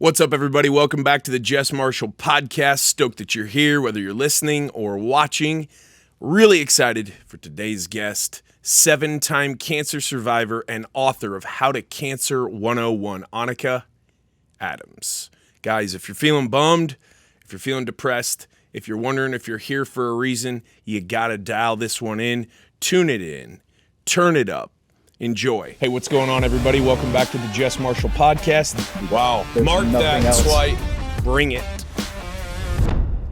What's up, everybody? Welcome back to the Jess Marshall podcast. Stoked that you're here, whether you're listening or watching. Really excited for today's guest, 7-time cancer survivor and author of How to Cancer 101, Anneke Adams. Guys, if you're feeling bummed, if you're feeling depressed, if you're wondering if you're here for a reason, you gotta dial this one in, tune it in, turn it up. Enjoy. Hey, what's going on, everybody? Welcome back to the Jess Marshall podcast. Wow. Mark that swipe. Bring it.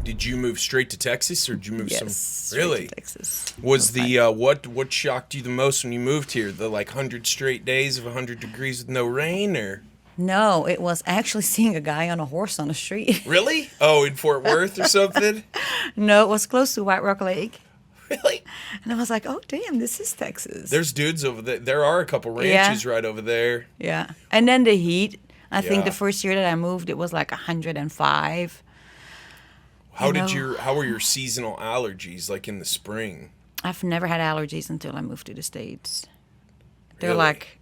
Did you move straight to Texas, or did you move some? Really? To Texas. Was the what shocked you the most when you moved here? The 100 straight days of 100 degrees with no rain, or? No, it was actually seeing a guy on a horse on the street. Really? Oh, in Fort Worth or something? No, it was close to White Rock Lake. Really? And I was like, oh, damn, this is Texas. There's dudes over there. There are a couple ranches right over there. Yeah. And then the heat. I think the first year that I moved, it was like 105. How were your seasonal allergies like in the spring? I've never had allergies until I moved to the States. They're Really? like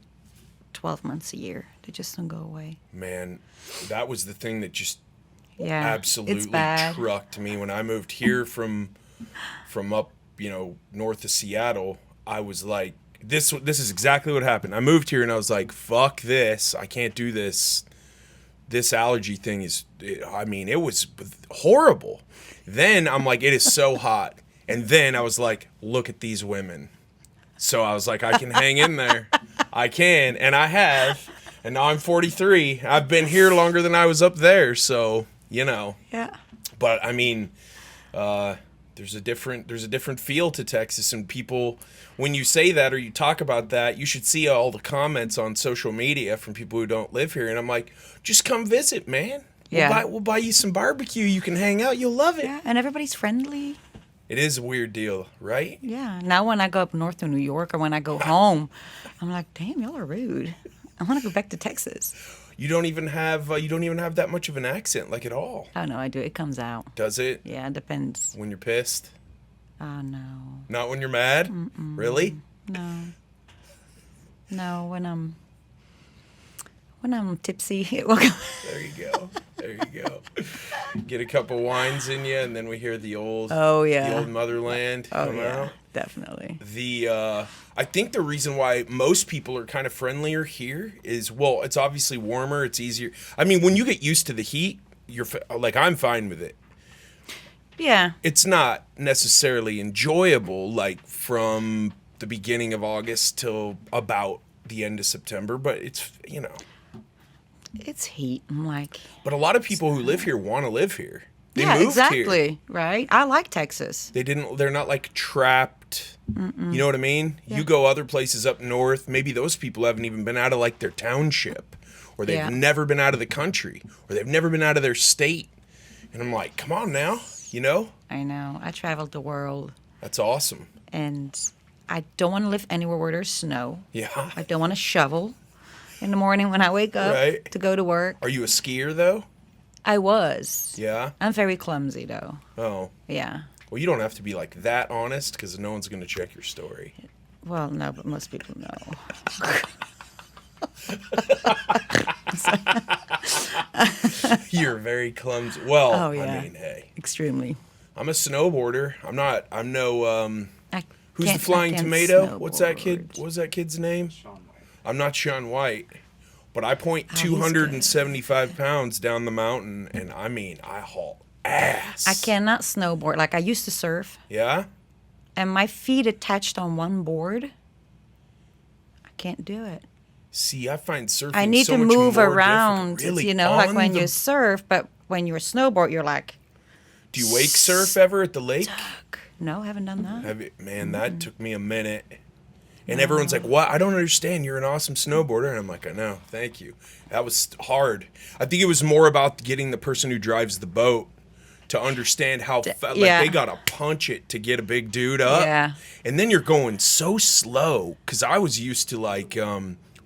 12 months a year. They just don't go away. Man, that was the thing that just It's absolutely bad. trucked me when I moved here from up, north of Seattle. I was like, this is exactly what happened. I moved here and I was like, fuck this. I can't do this. This allergy thing it was horrible. Then I'm like, it is so hot. And then I was like, look at these women. So I was like, I can hang in there. I can, and I have. And now I'm 43. I've been here longer than I was up there, so, Yeah. But I mean, there's a different feel to Texas, and people, when you say that or you talk about that, you should see all the comments on social media from people who don't live here. And I'm like, just come visit, man. Yeah. We'll buy you some barbecue. You can hang out. You'll love it. Yeah, and everybody's friendly. It is a weird deal, right? Yeah. Now when I go up north to New York or when I go home, I'm like, damn, y'all are rude. I want to go back to Texas. You don't even have that much of an accent, like, at all. Oh, no, I do. It comes out. Does it? Yeah, it depends. When you're pissed? Oh, no. Not when you're mad? Mm-mm. Really? No. No, when I'm tipsy, it will come. There you go. There you go. Get a couple wines in you, and then we hear the old the old motherland come out. Definitely. I think the reason why most people are kind of friendlier here is, well, it's obviously warmer, it's easier. I mean, when you get used to the heat, I'm fine with it. Yeah. It's not necessarily enjoyable, like from the beginning of August till about the end of September, but it's, It's heat. I'm like. But a lot of people who live here want to live here. They moved exactly. here. Right. I like Texas. They're not like trapped. Mm-mm. You know what I mean? Yeah. You go other places up north, maybe those people haven't even been out of like their township, or they've never been out of the country, or they've never been out of their state. And I'm like, come on now, I know. I traveled the world. That's awesome. And I don't want to live anywhere where there's snow. Yeah. I don't want to shovel in the morning when I wake up to go to work. Are you a skier though? I was. Yeah. I'm very clumsy though. Oh. Yeah. Well, you don't have to be like that honest, because no one's going to check your story. Well, no, but most people know. You're very clumsy. Well, Oh, yeah. I mean, hey. Extremely. I'm a snowboarder. I'm no who's the can't- flying I can't tomato? What's that kid? snowboard. What was that kid's name? Sean White. I'm not Sean White, but I point he's 275 pounds down the mountain, and I mean, I haul ass. I cannot snowboard. Like I used to surf, Yeah? and my feet attached on one board. I can't do it. See, I find surfing I need so to much move more around, difficult. Really? like On when the- you surf, but when you're a snowboard, you're like, Do you wake surf ever at the lake? no, I haven't done that. Man, that took me a minute. And everyone's like, what? I don't understand. You're an awesome snowboarder. And I'm like, I know. Thank you. That was hard. I think it was more about getting the person who drives the boat to understand how they got to punch it to get a big dude up. Yeah. And then you're going so slow, because I was used to like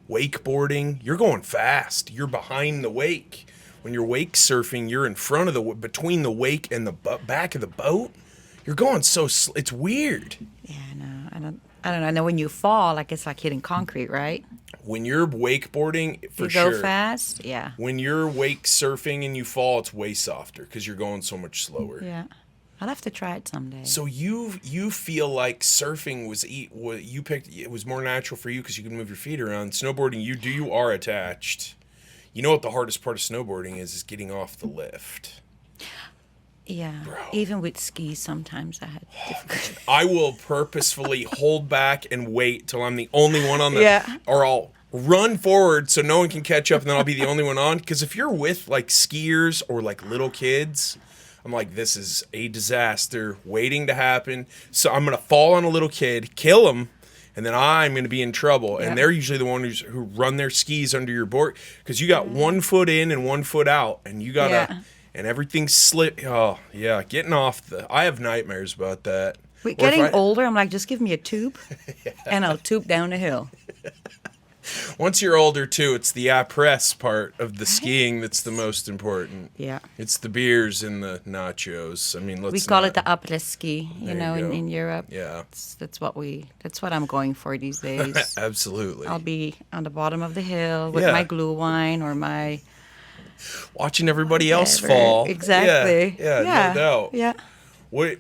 wakeboarding. You're going fast. You're behind the wake. When you're wake surfing, you're in front of between the wake and the back of the boat. You're going so it's weird. Yeah, no, I don't. I don't know. I know when you fall, like it's like hitting concrete, right? When you're wakeboarding, for You go sure. fast. Yeah. When you're wake surfing and you fall, it's way softer because you're going so much slower. Yeah. I'll have to try it someday. So you feel like surfing what you picked, it was more natural for you because you can move your feet around. Snowboarding, you are attached. You know what the hardest part of snowboarding is getting off the lift. Yeah. Bro. Even with skis, sometimes I had difficulty. I will purposefully hold back and wait till I'm the only one on the, Yeah. or I'll run forward so no one can catch up and then I'll be the only one on. Because if you're with like skiers or like little kids, I'm like, this is a disaster waiting to happen. So I'm going to fall on a little kid, kill him, and then I'm going to be in trouble. Yeah. And they're usually the ones who run their skis under your board because you got 1 foot in and 1 foot out, and you got to, Yeah. and everything's slip. Oh, yeah, getting off I have nightmares about that. With Or if getting older, I'm like, just give me a tube, and I'll tube down the hill. Once you're older, too, it's the après part of the skiing that's the most important. Yeah. It's the beers and the nachos. I mean, We call it the après ski, There you in, go. in Europe. Yeah. That's what I'm going for these days. Absolutely. I'll be on the bottom of the hill with Yeah. my glue wine or my Watching everybody else whatever. fall. Exactly. Yeah, no doubt. Yeah. What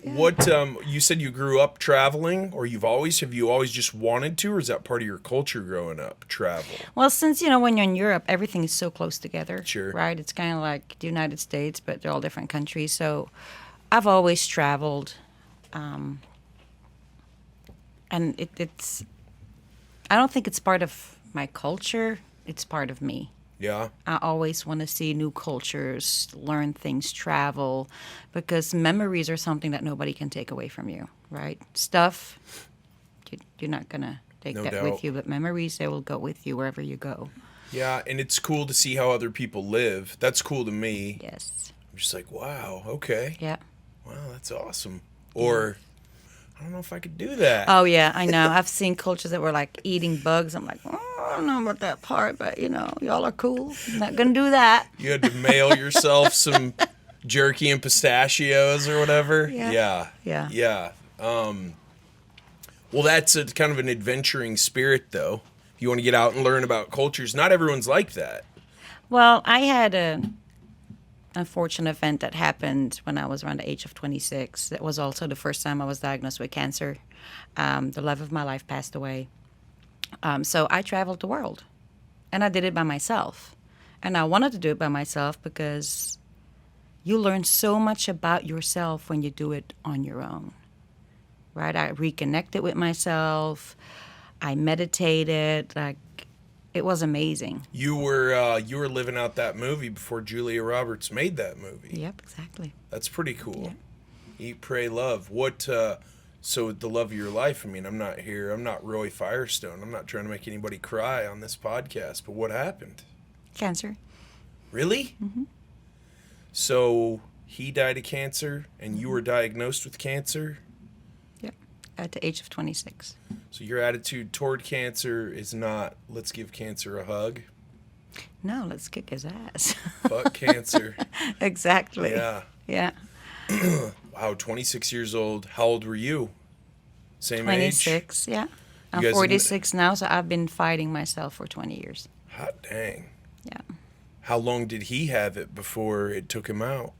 you said you grew up traveling, or have you always just wanted to, or is that part of your culture growing up, travel? Well, since when you're in Europe, everything is so close together. Sure. Right? It's kind of like the United States, but they're all different countries. So, I've always traveled, and it's. I don't think it's part of my culture. It's part of me. Yeah. I always want to see new cultures, learn things, travel, because memories are something that nobody can take away from you, right? Stuff, you're not going to take No that doubt. with you, but memories, they will go with you wherever you go. Yeah, and it's cool to see how other people live. That's cool to me. Yes. I'm just like, wow, okay. Yeah. Wow, that's awesome. Or, I don't know if I could do that. Oh, yeah, I know. I've seen cultures that were like eating bugs. I'm like, oh, I don't know about that part, but y'all are cool. I'm not going to do that. You had to mail yourself some jerky and pistachios or whatever. Yeah. Yeah. Yeah. Well, that's a kind of an adventuring spirit, though. If you want to get out and learn about cultures, not everyone's like that. Well, I had an unfortunate event that happened when I was around the age of 26. That was also the first time I was diagnosed with cancer. The love of my life passed away. So I traveled the world, and I did it by myself. And I wanted to do it by myself because you learn so much about yourself when you do it on your own, right? I reconnected with myself. I meditated. Like, it was amazing. You were living out that movie before Julia Roberts made that movie. Yep, exactly. That's pretty cool. Yeah. Eat, pray, love. So the love of your life. I mean, I'm not Roy Firestone. I'm not trying to make anybody cry on this podcast. But what happened? Cancer. Really? Mm-hmm. So he died of cancer, and you were diagnosed with cancer. Yep, at the age of 26. So your attitude toward cancer is not, let's give cancer a hug. No, let's kick his ass. Fuck cancer. Exactly. Yeah. Yeah. Wow, 26 years old. How old were you? Same 26, age? yeah. I'm guys 46 now, so I've been fighting myself for 20 years. Hot dang. Yeah, How long did he have it before it took him out?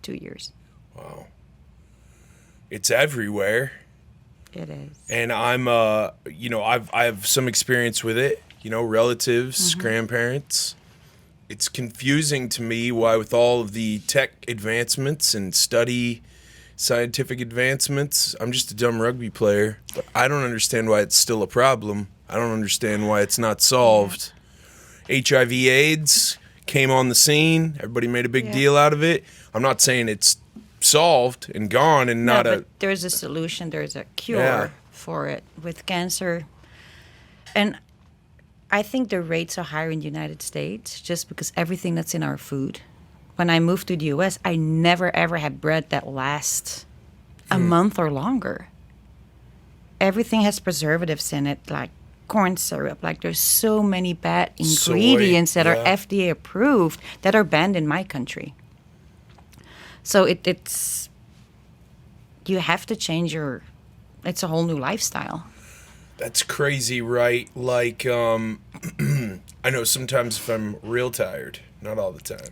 2 years. Wow. It's everywhere. It is. And I'm I have some experience with it, relatives, grandparents. It's confusing to me why, with all of the tech advancements and scientific advancements, I'm just a dumb rugby player. But I don't understand why it's still a problem. I don't understand why it's not solved. HIV/AIDS came on the scene. Everybody made a big deal out of it. I'm not saying it's solved and gone and not but there's a solution. There's a cure for it with cancer. And I think the rates are higher in the United States just because everything that's in our food. When I moved to the U.S., I never, ever had bread that lasts a month or longer. Everything has preservatives in it, like corn syrup. Like, there's so many bad ingredients that are FDA approved that are banned in my country. So it's you have to change it's a whole new lifestyle. That's crazy, right? Like, I know sometimes if I'm real tired, not all the time,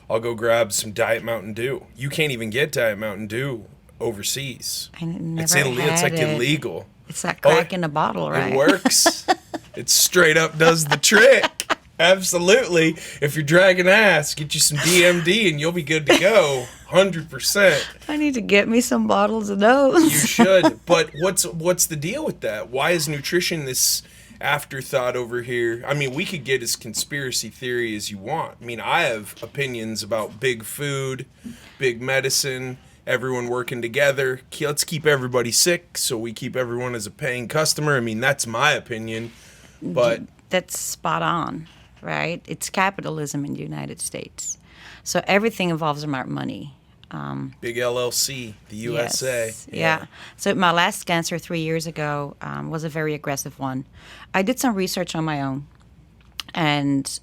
I'll go grab some Diet Mountain Dew. You can't even get Diet Mountain Dew overseas. I never It's had like it. illegal. It's that crack in the bottle, right? It works. It straight up does the trick. Absolutely. If you're dragging ass, get you some DMD and you'll be good to go. 100%. I need to get me some bottles of those. You should. But what's the deal with that? Why is nutrition this afterthought over here? I mean, we could get as conspiracy theory as you want. I mean, I have opinions about big food, big medicine, everyone working together. Let's keep everybody sick so we keep everyone as a paying customer. I mean, that's my opinion. But that's spot on, right? It's capitalism in the United States. So everything involves about money. big LLC, the USA. Yes, yeah. So my last cancer 3 years ago was a very aggressive one. I did some research on my own, and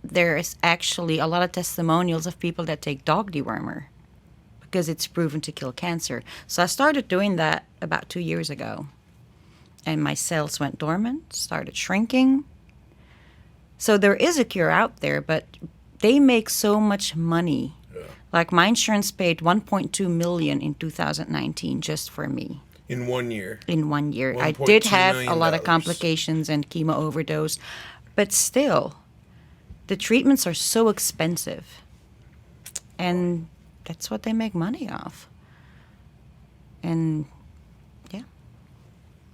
there's actually a lot of testimonials of people that take dog dewormer because it's proven to kill cancer. So I started doing that about 2 years ago, and my cells went dormant, started shrinking. So there is a cure out there, but they make so much money. Yeah. Like my insurance paid $1.2 million in 2019 just for me. In 1 year. In 1 year. I did $1.2 have million. a lot of complications and chemo overdose, but still, the treatments are so expensive. And that's what they make money off. And yeah,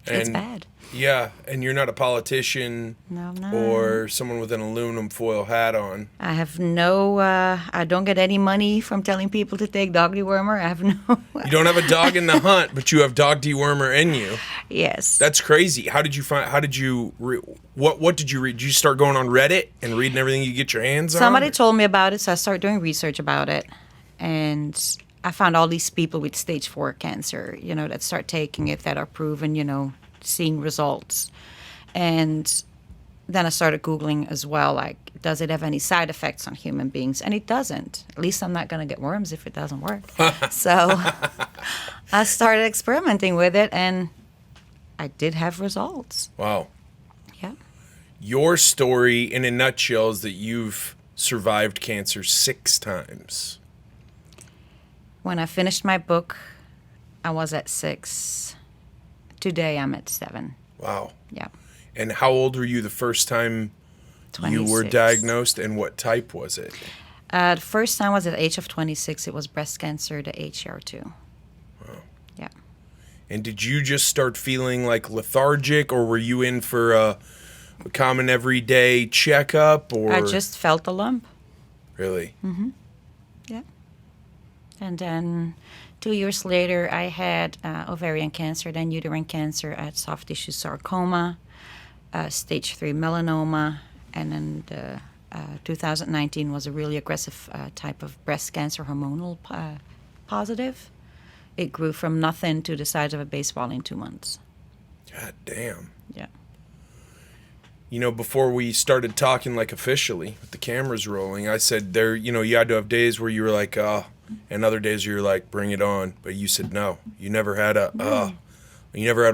it's And- bad. Yeah, and you're not a politician No, I'm not. or someone with an aluminum foil hat on. I have no, I don't get any money from telling people to take dog dewormer. I have no. You don't have a dog in the hunt, but you have dog dewormer in you. Yes. That's crazy. How did you what did you read? Did you start going on Reddit and reading everything you get your hands on? Somebody told me about it, so I started doing research about it. And I found all these people with stage 4 cancer, that start taking it, that are proven, seeing results. And then I started Googling as well, like, does it have any side effects on human beings? And it doesn't. At least I'm not going to get worms if it doesn't work. So I started experimenting with it, and I did have results. Wow. Yeah. Your story in a nutshell is that you've survived cancer 6 times. When I finished my book, I was at 6. Today, I'm at 7. Wow. Yeah. And how old were you the first time you were 26. diagnosed, and what type was it? The first time was at the age of 26. It was breast cancer, the HER2. Wow. Yeah. And did you just start feeling like lethargic, or were you in for a common everyday checkup? Or I just felt a lump. Really? Yeah. And then 2 years later, I had ovarian cancer, then uterine cancer, I had soft tissue sarcoma, stage 3 melanoma, and then 2019 was a really aggressive type of breast cancer, hormonal positive. It grew from nothing to the size of a baseball in 2 months. God damn. Yeah. Before we started talking, like, officially, with the cameras rolling, I said you had to have days where you were like, and other days you were like, bring it on. But you said no. You never had a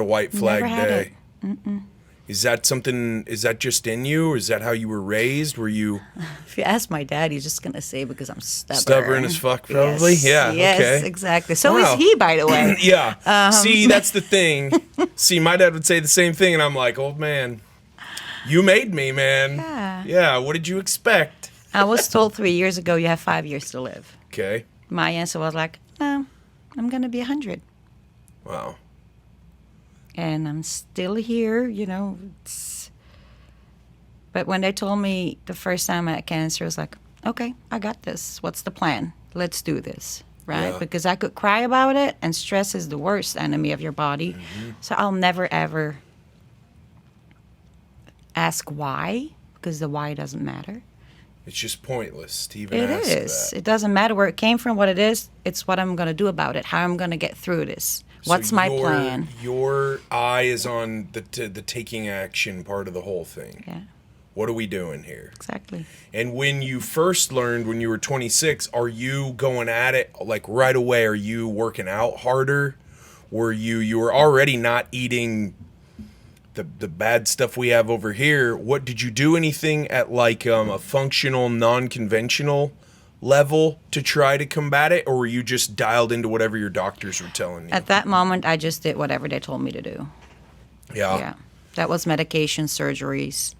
white flag Never had day. it. Mm-mm. Is that just in you, or is that how you were raised? Were you If you ask my dad, he's just going to say because I'm stubborn. stubborn as fuck, probably? Yes, Yeah, yes, okay. exactly. So Wow. is he, by the way. Yeah. See, that's the thing. See, my dad would say the same thing, and I'm like, old man, you made me, man. Yeah. Yeah, what did you expect? I was told 3 years ago, you have 5 years to live. Okay. My answer was like, no, I'm going to be 100. Wow. And I'm still here, But when they told me the first time I had cancer, I was like, okay, I got this. What's the plan? Let's do this, right? Yeah. Because I could cry about it, and stress is the worst enemy of your body. Mm-hmm. So I'll never, ever ask why, because the why doesn't matter. It's just pointless to even It ask is. that. It doesn't matter where it came from, what it is. It's what I'm going to do about it, how I'm going to get through this. What's So my plan? Your eye is on the taking action part of the whole thing. Yeah, What are we doing here? exactly. And when you first learned, when you were 26, are you going at it like right away? Are you working out harder? Were you were already not eating the bad stuff we have over here. What did you do anything at like a functional, non-conventional level to try to combat it, or were you just dialed into whatever your doctors were telling you? At that moment, I just did whatever they told me to do. Yeah. That was medication, surgeries.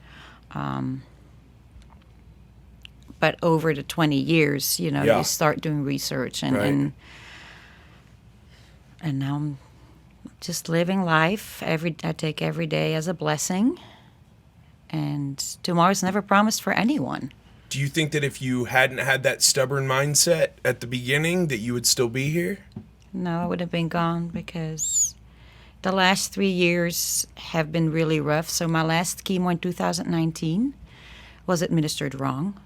But over the 20 years, you know, you start doing research and now I'm just living life. I take every day as a blessing. And tomorrow's never promised for anyone. Do you think that if you hadn't had that stubborn mindset at the beginning, that you would still be here? No, I would have been gone because the last 3 years have been really rough. So my last chemo in 2019 was administered wrong.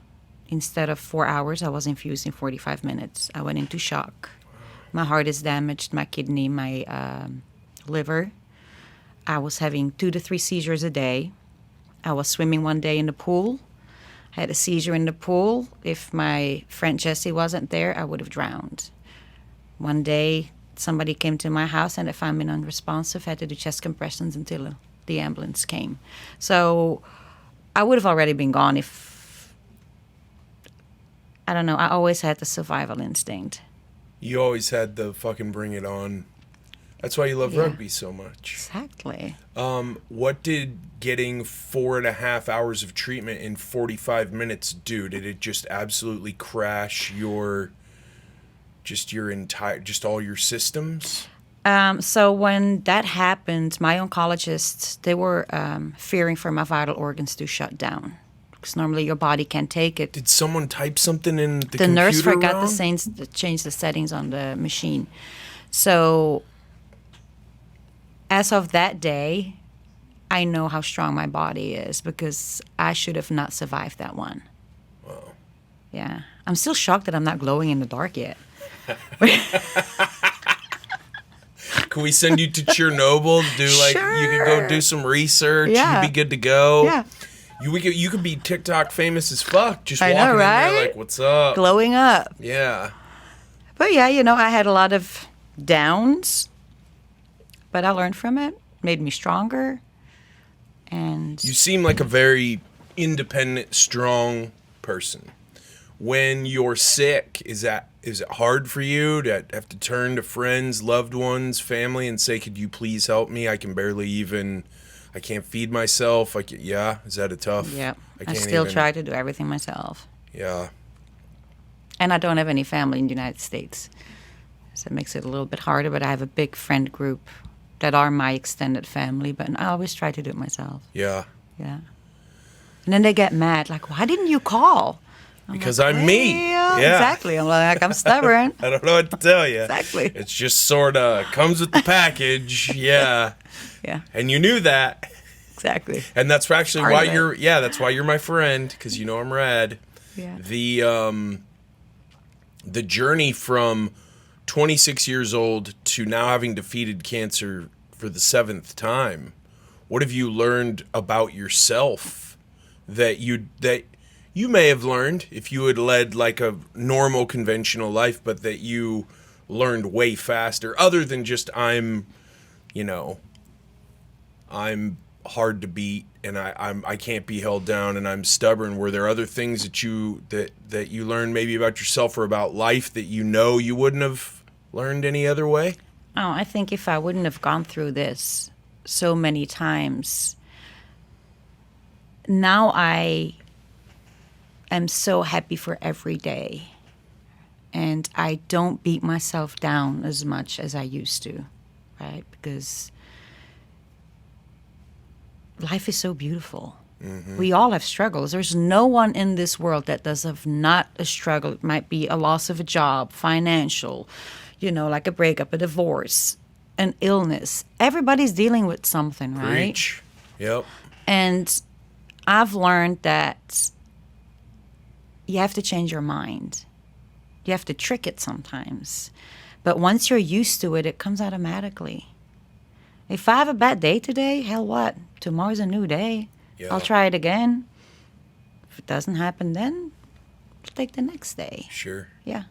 Instead of 4 hours, I was infused in 45 minutes. I went into shock. My heart is damaged, my kidney, my liver. I was having 2 to 3 seizures a day. I was swimming one day in the pool. I had a seizure in the pool. If my friend Jessie wasn't there, I would have drowned. One day, somebody came to my house, and if I'm unresponsive, I had to do chest compressions until the ambulance came. So I would have already been gone if, I don't know, I always had the survival instinct. You always had the fucking bring it on. That's why you love rugby so much. Exactly. What did getting 4.5 hours of treatment in 45 minutes do? Did it just absolutely crash all your systems? So when that happened, my oncologists, they were fearing for my vital organs to shut down. Because normally your body can't take it. Did someone type something in the computer The nurse forgot wrong? to change the settings on the machine. So as of that day, I know how strong my body is because I should have not survived that one. Wow. Yeah. I'm still shocked that I'm not glowing in the dark yet. Can we send you to Chernobyl to do you could go do some research? Yeah. You'd be good to go. Yeah. You could be TikTok famous as fuck. Just I walking know, in right? there like, what's up? Glowing up. Yeah. But yeah, you know, I had a lot of downs, but I learned from it, made me stronger. And You seem like a very independent, strong person. When you're sick, is it hard for you to have to turn to friends, loved ones, family, and say, "Could you please help me? I can't feed myself." Is that a tough? yeah, I can't still even- try to do everything myself. Yeah. And I don't have any family in the United States. So it makes it a little bit harder, but I have a big friend group that are my extended family, but I always try to do it myself. Yeah. Yeah. And then they get mad, like, why didn't you call? Because I'm me. Yeah, Yeah. exactly. I'm like, I'm stubborn. I don't know what to tell you. Exactly. It's just sort of comes with the package. Yeah. Yeah, And you knew that. exactly. And that's actually Part why of it. that's why you're my friend, because you know I'm rad. Yeah. The journey from 26 years old to now having defeated cancer for the 7th time, what have you learned about yourself that you may have learned if you had led like a normal conventional life, but that you learned way faster, other than just I'm hard to beat and I can't be held down and I'm stubborn? Were there other things that you learned maybe about yourself or about life that you wouldn't have learned any other way? Oh, I think if I wouldn't have gone through this so many times, now I am so happy for every day. And I don't beat myself down as much as I used to, right? Because life is so beautiful. Mm-hmm. We all have struggles. There's no one in this world that does have not a struggle. It might be a loss of a job, financial, like a breakup, a divorce, an illness. Everybody's dealing with something, right? Preach. Yep. And I've learned that you have to change your mind. You have to trick it sometimes. But once you're used to it, it comes automatically. If I have a bad day today, hell what? Tomorrow's a new day. Yeah. I'll try it again. If it doesn't happen then, I'll take the next day. Sure. Yeah.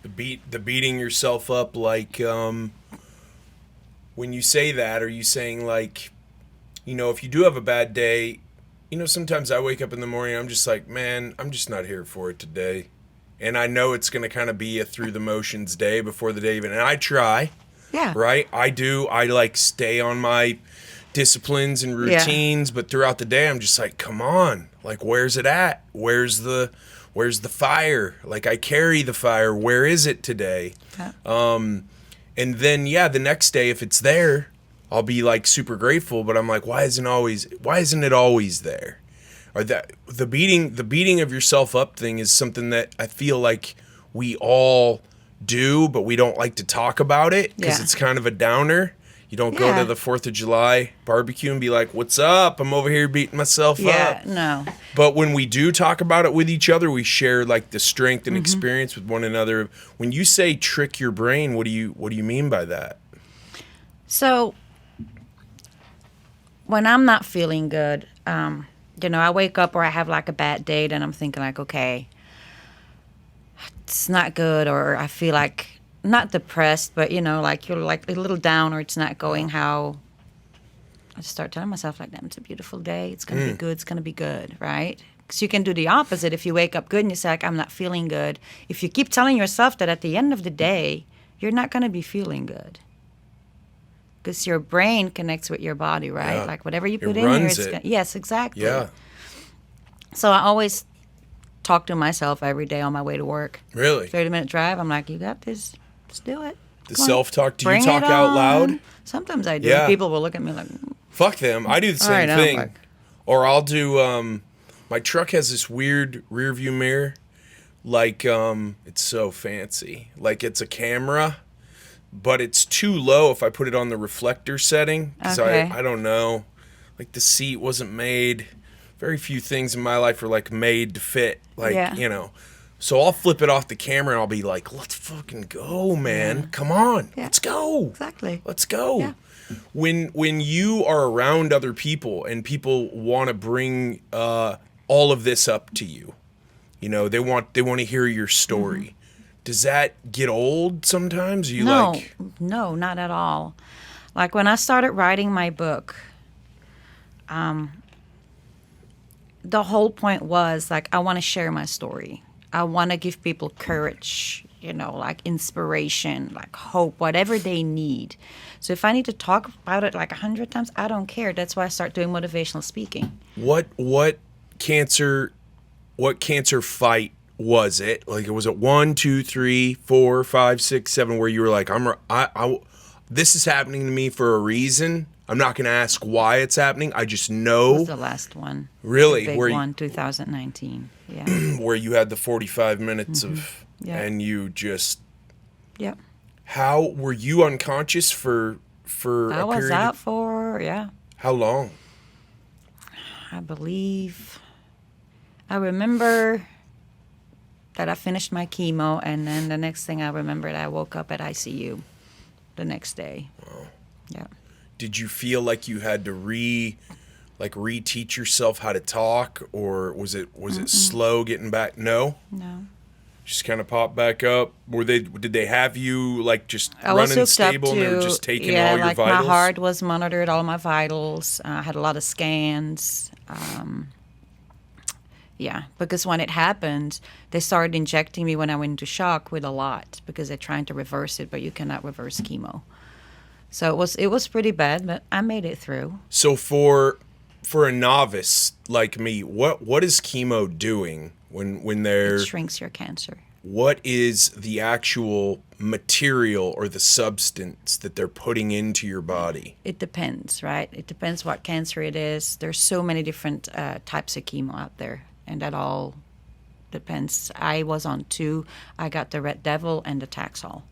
The beating yourself up, like when you say that, are you saying like if you do have a bad day, sometimes I wake up in the morning, I'm just like, man, I'm just not here for it today. And I know it's going to kind of be a through the motions day before the day even. And I try, Yeah. right? I do. I like stay on my disciplines and routines, but throughout the day, I'm just like, come on. Like, where's it at? Where's the fire? Like, I carry the fire. Where is it today? Yeah. And then, the next day, if it's there, I'll be like super grateful, but I'm like, why isn't it always there? Or that the beating of yourself up thing is something that I feel like we all do, but we don't like to talk about it because it's kind of a downer. You don't go to the 4th of July barbecue and be like, what's up? I'm over here beating myself up. Yeah, no. But when we do talk about it with each other, we share like the strength and experience with one another. When you say trick your brain, what do you mean by that? So when I'm not feeling good, I wake up or I have like a bad day, and I'm thinking like, okay, it's not good, or I feel like not depressed, but like you're like a little down, or it's not going how. I just start telling myself like, damn, it's a beautiful day. It's gonna be good. It's gonna be good, right? Because you can do the opposite. If you wake up good and you say like, I'm not feeling good. If you keep telling yourself that at the end of the day, you're not gonna be feeling good. Because your brain connects with your body, right? Yeah. Like whatever you put It in here, runs it's it. yes, exactly. Yeah. So I always talk to myself every day on my way to work. Really? 30-minute drive. I'm like, you got this. Let's do it. The Come on. self-talk, do you Bring talk it out on. loud? Sometimes I do. Yeah. People will look at me like, Fuck them. I do the All right, same I'm thing. like- Or I'll do, my truck has this weird rear view mirror. Like, it's so fancy. Like, it's a camera, but it's too low if I put it on the reflector setting. Because Okay. I don't know. Like, the seat wasn't made. Very few things in my life are, like, made to fit. Like, Yeah. So I'll flip it off the camera and I'll be like, let's fucking go, man. Come on. Yeah. Let's go. exactly. Let's go. Yeah. When you are around other people and people want to bring all of this up to you, they want to hear your story. Does that get old sometimes? Are you No, not at all. Like when I started writing my book, the whole point was like, I want to share my story. I want to give people courage, like inspiration, like hope, whatever they need. So if I need to talk about it like 100 times, I don't care. That's why I start doing motivational speaking. What cancer fight was it? Like, was it 1, 2, 3, 4, 5, 6, 7, where you were like, this is happening to me for a reason. I'm not going to ask why it's happening. I just It know. was the last one. Really? The big Where one, 2019. Yeah. where you had the 45 minutes of, Yeah. and you just, Yep. how were you unconscious for I a was period? out for, How long? I believe. I remember that I finished my chemo, and then the next thing I remembered, I woke up at ICU the next day. Wow. Yeah. Did you feel like you had to reteach yourself how to talk, or was it slow getting back? No, No. just kind of popped back up. Did they have you like just I was running hooked stable up to, and they were just taking yeah, all your like vitals? my heart was monitored, all my vitals. I had a lot of scans. Yeah, because when it happened, they started injecting me when I went into shock with a lot because they're trying to reverse it, but you cannot reverse chemo. So it was pretty bad, but I made it through. So for a novice like me, what is chemo doing when they're? It shrinks your cancer. What is the actual material or the substance that they're putting into your body? It depends, right? It depends what cancer it is. There's so many different types of chemo out there, and that all depends. I was on 2. I got the Red Devil and the Taxol.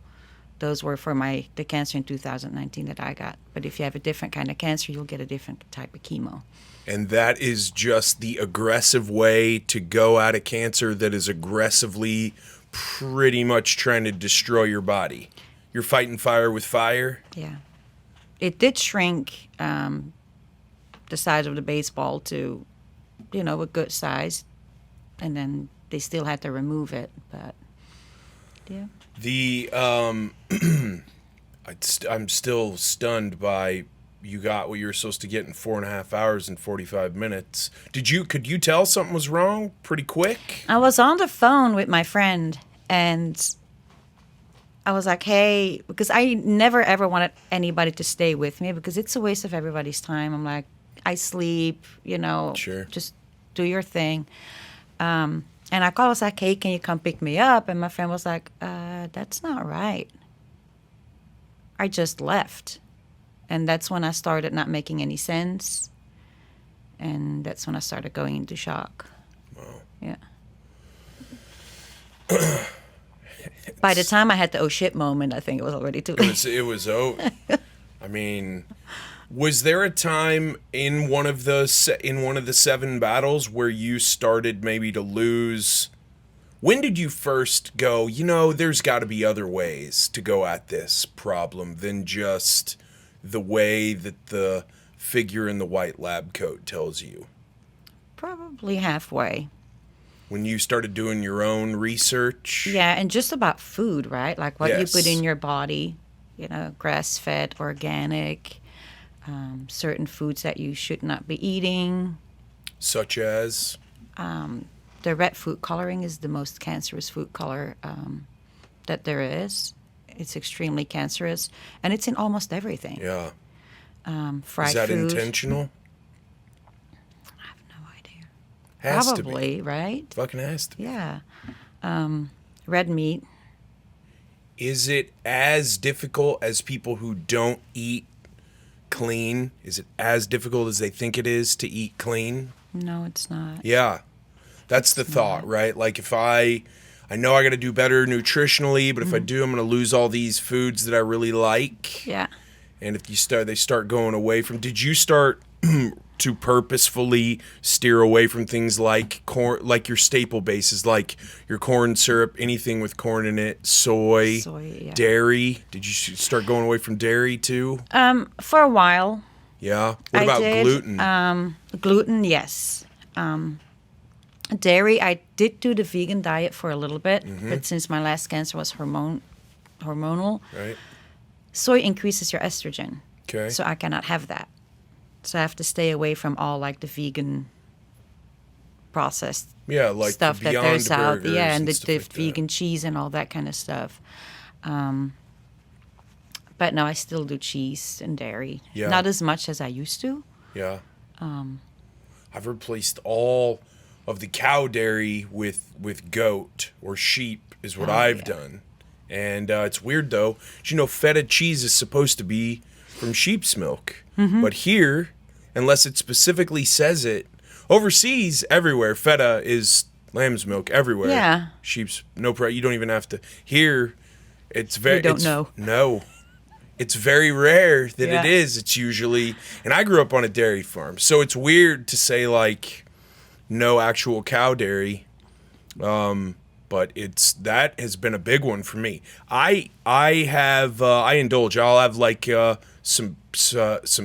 Those were for the cancer in 2019 that I got. But if you have a different kind of cancer, you'll get a different type of chemo. And that is just the aggressive way to go at a cancer that is aggressively pretty much trying to destroy your body. You're fighting fire with fire? Yeah. It did shrink the size of the baseball to, a good size. And then they still had to remove it. But, yeah. I'm still stunned by you got what you were supposed to get in 4.5 hours and 45 minutes. Could you tell something was wrong pretty quick? I was on the phone with my friend, and I was like, hey, because I never ever wanted anybody to stay with me because it's a waste of everybody's time. I'm like, I sleep, Sure. just do your thing. And I called, I was like, hey, can you come pick me up? And my friend was like, that's not right. I just left. And that's when I started not making any sense. And that's when I started going into shock. Wow. Yeah. By the time I had the oh shit moment, I think it was already too late. It was over. I mean, was there a time in one of the 7 battles where you started maybe to lose? When did you first go, there's got to be other ways to go at this problem than just the way that the figure in the white lab coat tells you? Probably halfway. When you started doing your own research? Yeah, and just about food, right? Like what you put Yes. in your body, grass-fed, organic, certain foods that you should not be eating. Such as? The red food coloring is the most cancerous food color that there is. It's extremely cancerous, and it's in almost everything. Yeah. Fried Is that food. intentional? I have no idea. Has Probably, to be. right? Fucking has to be. Yeah. Red meat. Is it as difficult as people who don't eat clean? Is it as difficult as they think it is to eat clean? No, it's not. Yeah. That's the thought, right? Like if I know I got to do better nutritionally, but if I do, I'm going to lose all these foods that I really like. Yeah. And if they start going away from, did you start to purposefully steer away from things like corn, like your staple bases, like your corn syrup, anything with corn in it, soy, Yeah. dairy? Did you start going away from dairy too? For a while. Yeah. What I about did, gluten? Gluten, yes. Dairy, I did do the vegan diet for a little bit, but since my last cancer was hormonal, Right. soy increases your estrogen. Okay. So I cannot have that. So I have to stay away from all like the vegan processed Yeah, like stuff the that Beyond there's out. Burgers Yeah, and the stuff like that. vegan cheese and all that kind of stuff. But no, I still do cheese and dairy. Yeah. Not as much as I used to. Yeah. I've replaced all of the cow dairy with goat or sheep is what I've done. And it's weird though. Feta cheese is supposed to be from sheep's milk. But here, unless it specifically says it, overseas, everywhere, feta is lamb's milk everywhere. Yeah. Sheep's, you don't even have to. Here, it's very... You don't know. No. It's very rare that Yeah. it is. It's usually... And I grew up on a dairy farm, so it's weird to say, like, no actual cow dairy. But that has been a big one for me. I indulge. I'll have, like, some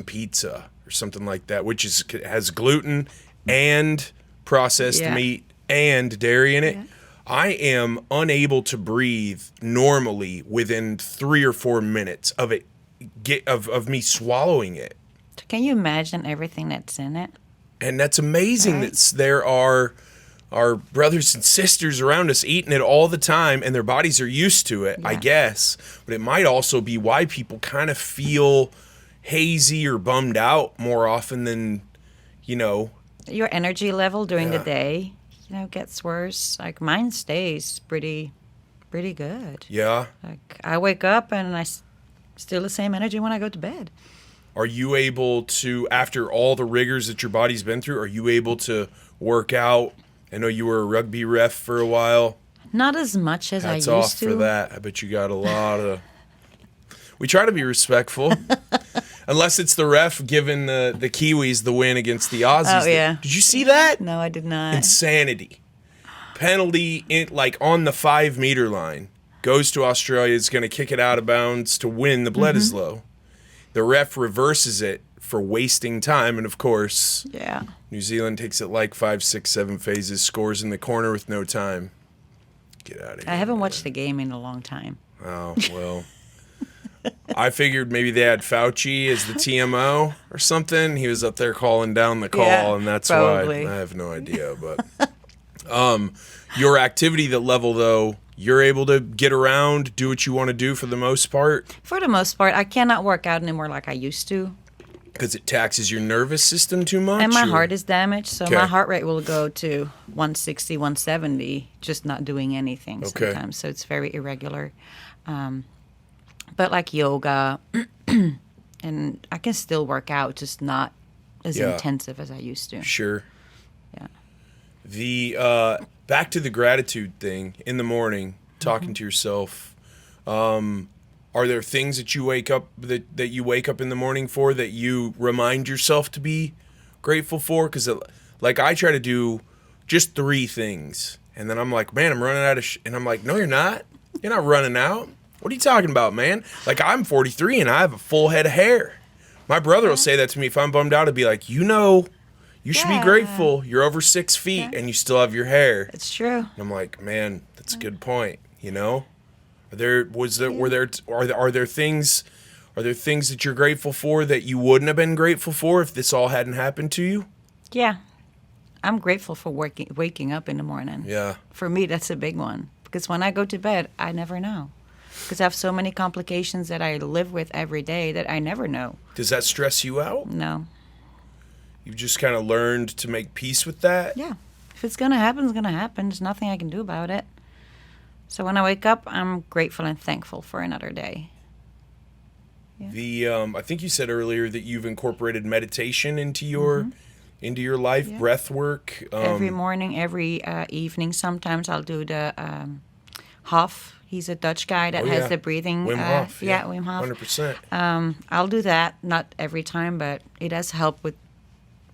pizza or something like that, which has gluten and processed Yeah. meat and dairy in it. Yeah. I am unable to breathe normally within 3 or 4 minutes of it, of me swallowing it. Can you imagine everything that's in it? And that's amazing Right. that there are our brothers and sisters around us eating it all the time, and their bodies are used to it, I Yeah. guess. But it might also be why people kind of feel hazy or bummed out more often than, Your energy level during Yeah. the day, gets worse. Like mine stays pretty good. yeah. Like I wake up and still the same energy when I go to bed. Are you able to, after all the rigors that your body's been through, are you able to work out? I know you were a rugby ref for a while. Not as much as Hats I used off to. for that. I bet you got a lot of... We try to be respectful. Unless it's the ref giving the Kiwis the win against the Aussies. Oh, yeah. Did you see that? No, I did not. Insanity. Penalty on the 5-meter line. Goes to Australia. Is going to kick it out of bounds to win the Bledisloe. The ref reverses it for wasting time. And, of course, Yeah. New Zealand takes it like 5, 6, 7 phases. Scores in the corner with no time. Get out of here. I haven't man. watched the game in a long time. Oh, well. I figured maybe they had Fauci as the TMO or something. He was up there calling down the call, Yeah, and that's probably. why. I have no idea, but your activity that level though, you're able to get around, do what you want to do for the most part, For the most part, I cannot work out anymore like I used to. because it taxes your nervous system too much. And my or- heart is damaged, so Okay. my heart rate will go to 160, 170, just not doing anything Okay. sometimes. So it's very irregular. But like yoga, and I can still work out, just not as Yeah. intensive as I used to. Sure. Yeah. The back to the gratitude thing in the morning, talking to yourself. Are there things that you wake up in the morning for that you remind yourself to be grateful for? Because like I try to do just 3 things, and then I'm like, man, I'm running out of and I'm like, no, you're not. You're not running out. What are you talking about, man? Like, I'm 43 and I have a full head of hair. My brother will say that to me if I'm bummed out. He'll be like, you should be Yeah. grateful. You're over 6 feet and you still have your hair. It's true. And I'm like, man, that's a good point. Are there things that you're grateful for that you wouldn't have been grateful for if this all hadn't happened to you? Yeah. I'm grateful for waking up in the morning. Yeah. For me, that's a big one. Because when I go to bed, I never know. Because I have so many complications that I live with every day that I never know. Does that stress you out? No. You've just kind of learned to make peace with that? Yeah. If it's going to happen, it's going to happen. There's nothing I can do about it. So when I wake up, I'm grateful and thankful for another day. I think you said earlier that you've incorporated meditation into your life, Yeah. breathwork. Every morning, every evening, sometimes I'll do the Hof. He's a Dutch guy that has the breathing. Wim Hof. Wim Hof. 100%. I'll do that, not every time, but it does help with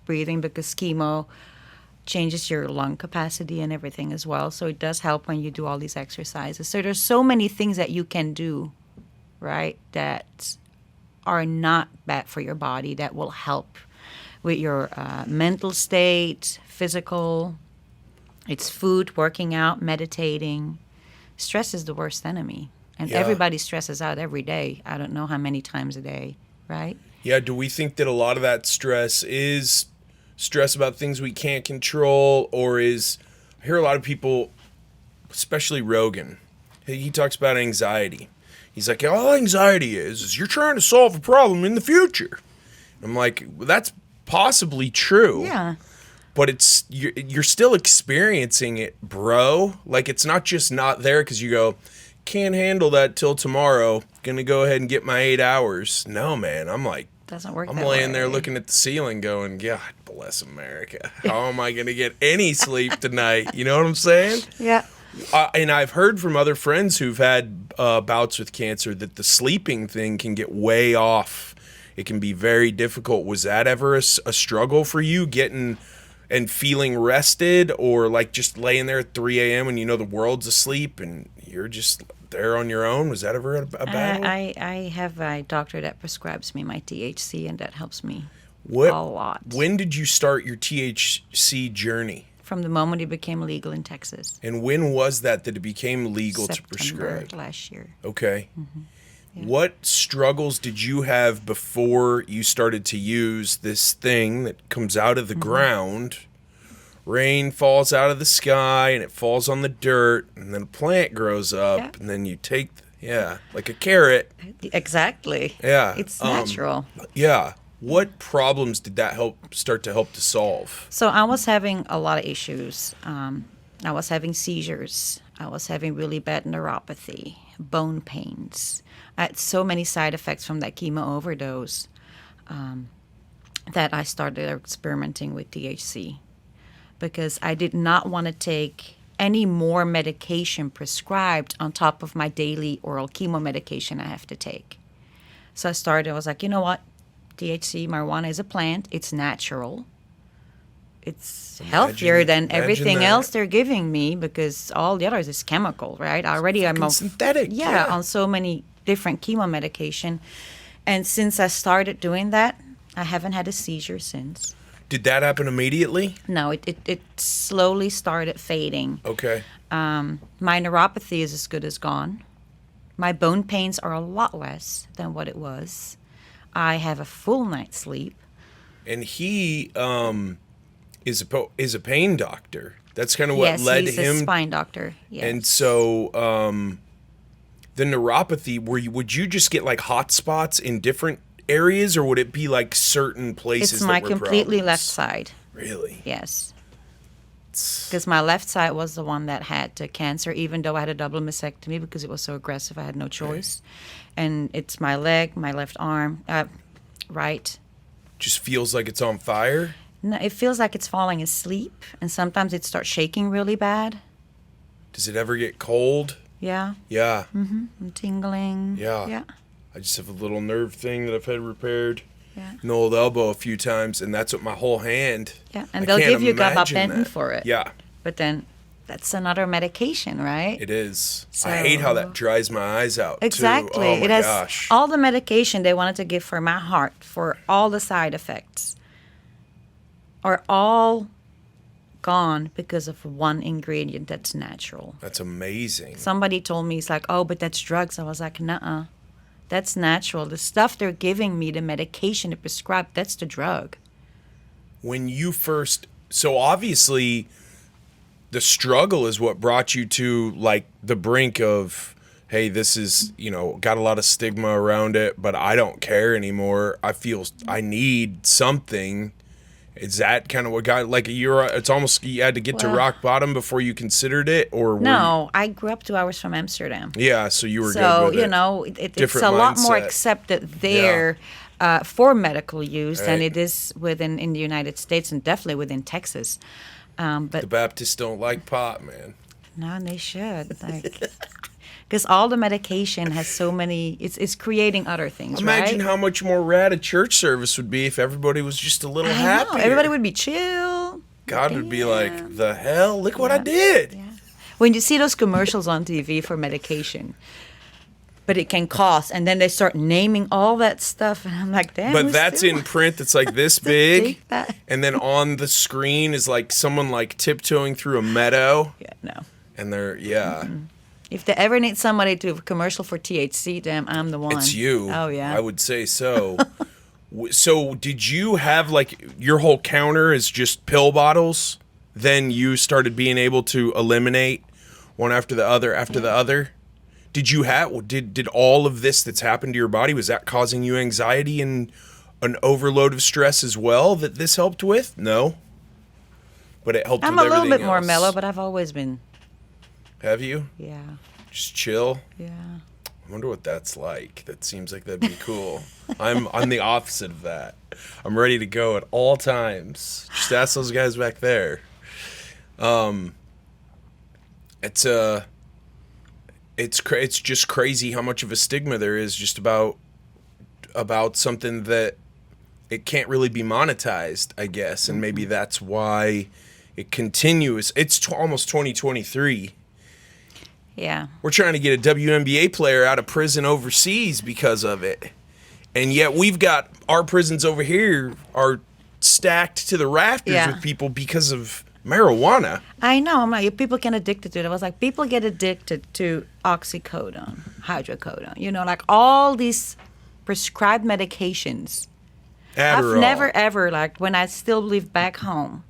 breathing because chemo changes your lung capacity and everything as well. So it does help when you do all these exercises. So there's so many things that you can do, right, that are not bad for your body that will help with your mental state, physical. It's food, working out, meditating. Stress is the worst enemy. And Yeah. everybody stresses out every day. I don't know how many times a day, right? Yeah, do we think that a lot of that stress is stress about things we can't control, or I hear a lot of people, especially Rogan, he talks about anxiety. He's like, all anxiety is you're trying to solve a problem in the future. I'm like, well, that's possibly true. Yeah. But you're still experiencing it, bro. Like, it's not just not there because you go, can't handle that till tomorrow. Gonna go ahead and get my 8 hours. No, man. I'm like, Doesn't work I'm that laying way. there looking at the ceiling going, God bless America. How am I gonna get any sleep tonight? You know what I'm saying? Yeah. And I've heard from other friends who've had bouts with cancer that the sleeping thing can get way off. It can be very difficult. Was that ever a struggle for you, getting and feeling rested, or like just laying there at 3 a.m. when you know the world's asleep and you're just there on your own? Was that ever a battle? I have a doctor that prescribes me my THC, and that helps me a What? lot. When did you start your THC journey? From the moment it became legal in Texas. And when was that it became legal to September prescribe? last year. Okay. Yeah. What struggles did you have before you started to use this thing that comes out of the ground? Rain falls out of the sky and it falls on the dirt, and then a plant grows up, Yeah. and then you take, like a carrot. Exactly. Yeah. It's natural. Yeah. What problems did that start to help to solve? So I was having a lot of issues. I was having seizures. I was having really bad neuropathy, bone pains. I had so many side effects from that chemo overdose that I started experimenting with THC because I did not want to take any more medication prescribed on top of my daily oral chemo medication I have to take. So I was like, you know what? THC, marijuana is a plant. It's natural. It's healthier than everything that. else they're giving me because all the others is chemical, right? Already I'm synthetic. Yeah, on so many different chemo medication. And since I started doing that, I haven't had a seizure since. Did that happen immediately? No, it slowly started fading. Okay. My neuropathy is as good as gone. My bone pains are a lot less than what it was. I have a full night's sleep. And he is a pain doctor. That's kind of what led he's him. a spine doctor. Yes. And so the neuropathy, would you just get like hot spots in different areas, or would it be like certain places? It's my that were completely problems? left side. Really? Yes. Because my left side was the one that had the cancer, even though I had a double mastectomy because it was so aggressive. I had no choice. Right. And it's my leg, my left arm, right. Just feels like it's on fire? No, it feels like it's falling asleep, and sometimes it starts shaking really bad. Does it ever get cold? Yeah. Yeah. Mm-hmm. And tingling. Yeah. Yeah. I just have a little nerve thing that I've had repaired. Yeah. An old elbow a few times, and that's what my whole hand. Yeah, and they'll give you gabapentin for it. Yeah. But then that's another medication, right? It is. So, I hate how that dries my eyes out, exactly. too. Oh, my it has gosh. all the medication they wanted to give for my heart, for all the side effects, are all gone because of one ingredient that's natural. That's amazing. Somebody told me, it's like, oh, but that's drugs. I was like, nuh-uh. That's natural. The stuff they're giving me, the medication they prescribe, that's the drug. When you first... So obviously, the struggle is what brought you to, like, the brink of, hey, this is, got a lot of stigma around it, but I don't care anymore. I feel I need something. Is that kind of what got, like, it's almost, you had to get to rock bottom before you considered it, or no, I grew up 2 hours from Amsterdam. Yeah, so you were good with it. It's a lot more accepted there for medical use than it is in the United States, and definitely within Texas. But the Baptists don't like pot, man. No, they should. Because all the medication has so many, it's creating other things, Imagine right? how much more rad a church service would be if everybody was just a little happier. Everybody would be chill. God would be like, the hell? Look what I did. Yeah. When you see those commercials on TV for medication, but it can cost, and then they start naming all that stuff, and I'm like, damn. But that's in print that's like this big, that. And then on the screen is like someone like tiptoeing through a meadow. Yeah, no. And they're, Mm-hmm. If they ever need somebody to do a commercial for THC, damn, I'm the one. It's you. Oh, yeah. I would say so. So did you have, like, your whole counter is just pill bottles? Then you started being able to eliminate one after the other? Did you have, did all of this that's happened to your body, was that causing you anxiety and an overload of stress as well that this helped with? No? But it helped with everything else. I'm a little bit more mellow, but I've always been. Have you? Yeah. Just chill? Yeah. I wonder what that's like. That seems like that'd be cool. I'm the opposite of that. I'm ready to go at all times. Just ask those guys back there. It's just crazy how much of a stigma there is just about something that it can't really be monetized, I guess, and maybe that's why it continues. It's almost 2023. Yeah. We're trying to get a WNBA player out of prison overseas because of it. And yet we've got our prisons over here are stacked to the rafters with people because of marijuana. I know. I'm like, people get addicted to it. I was like, people get addicted to oxycodone, hydrocodone, like all these prescribed medications. Adderall. I've never ever, like, when I still live back home,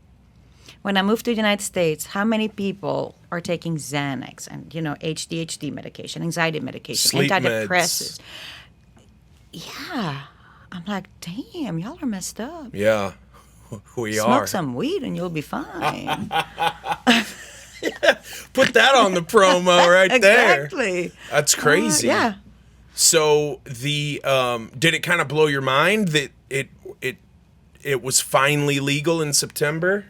when I moved to the United States, how many people are taking Xanax and, ADHD medication, anxiety medication, sleep antidepressants? Meds. Yeah. I'm like, damn, y'all are messed up. Yeah, we Smoke are. some weed and you'll be fine. Put that on the promo right there. Exactly. That's crazy. Yeah. So the did it kind of blow your mind that it was finally legal in September?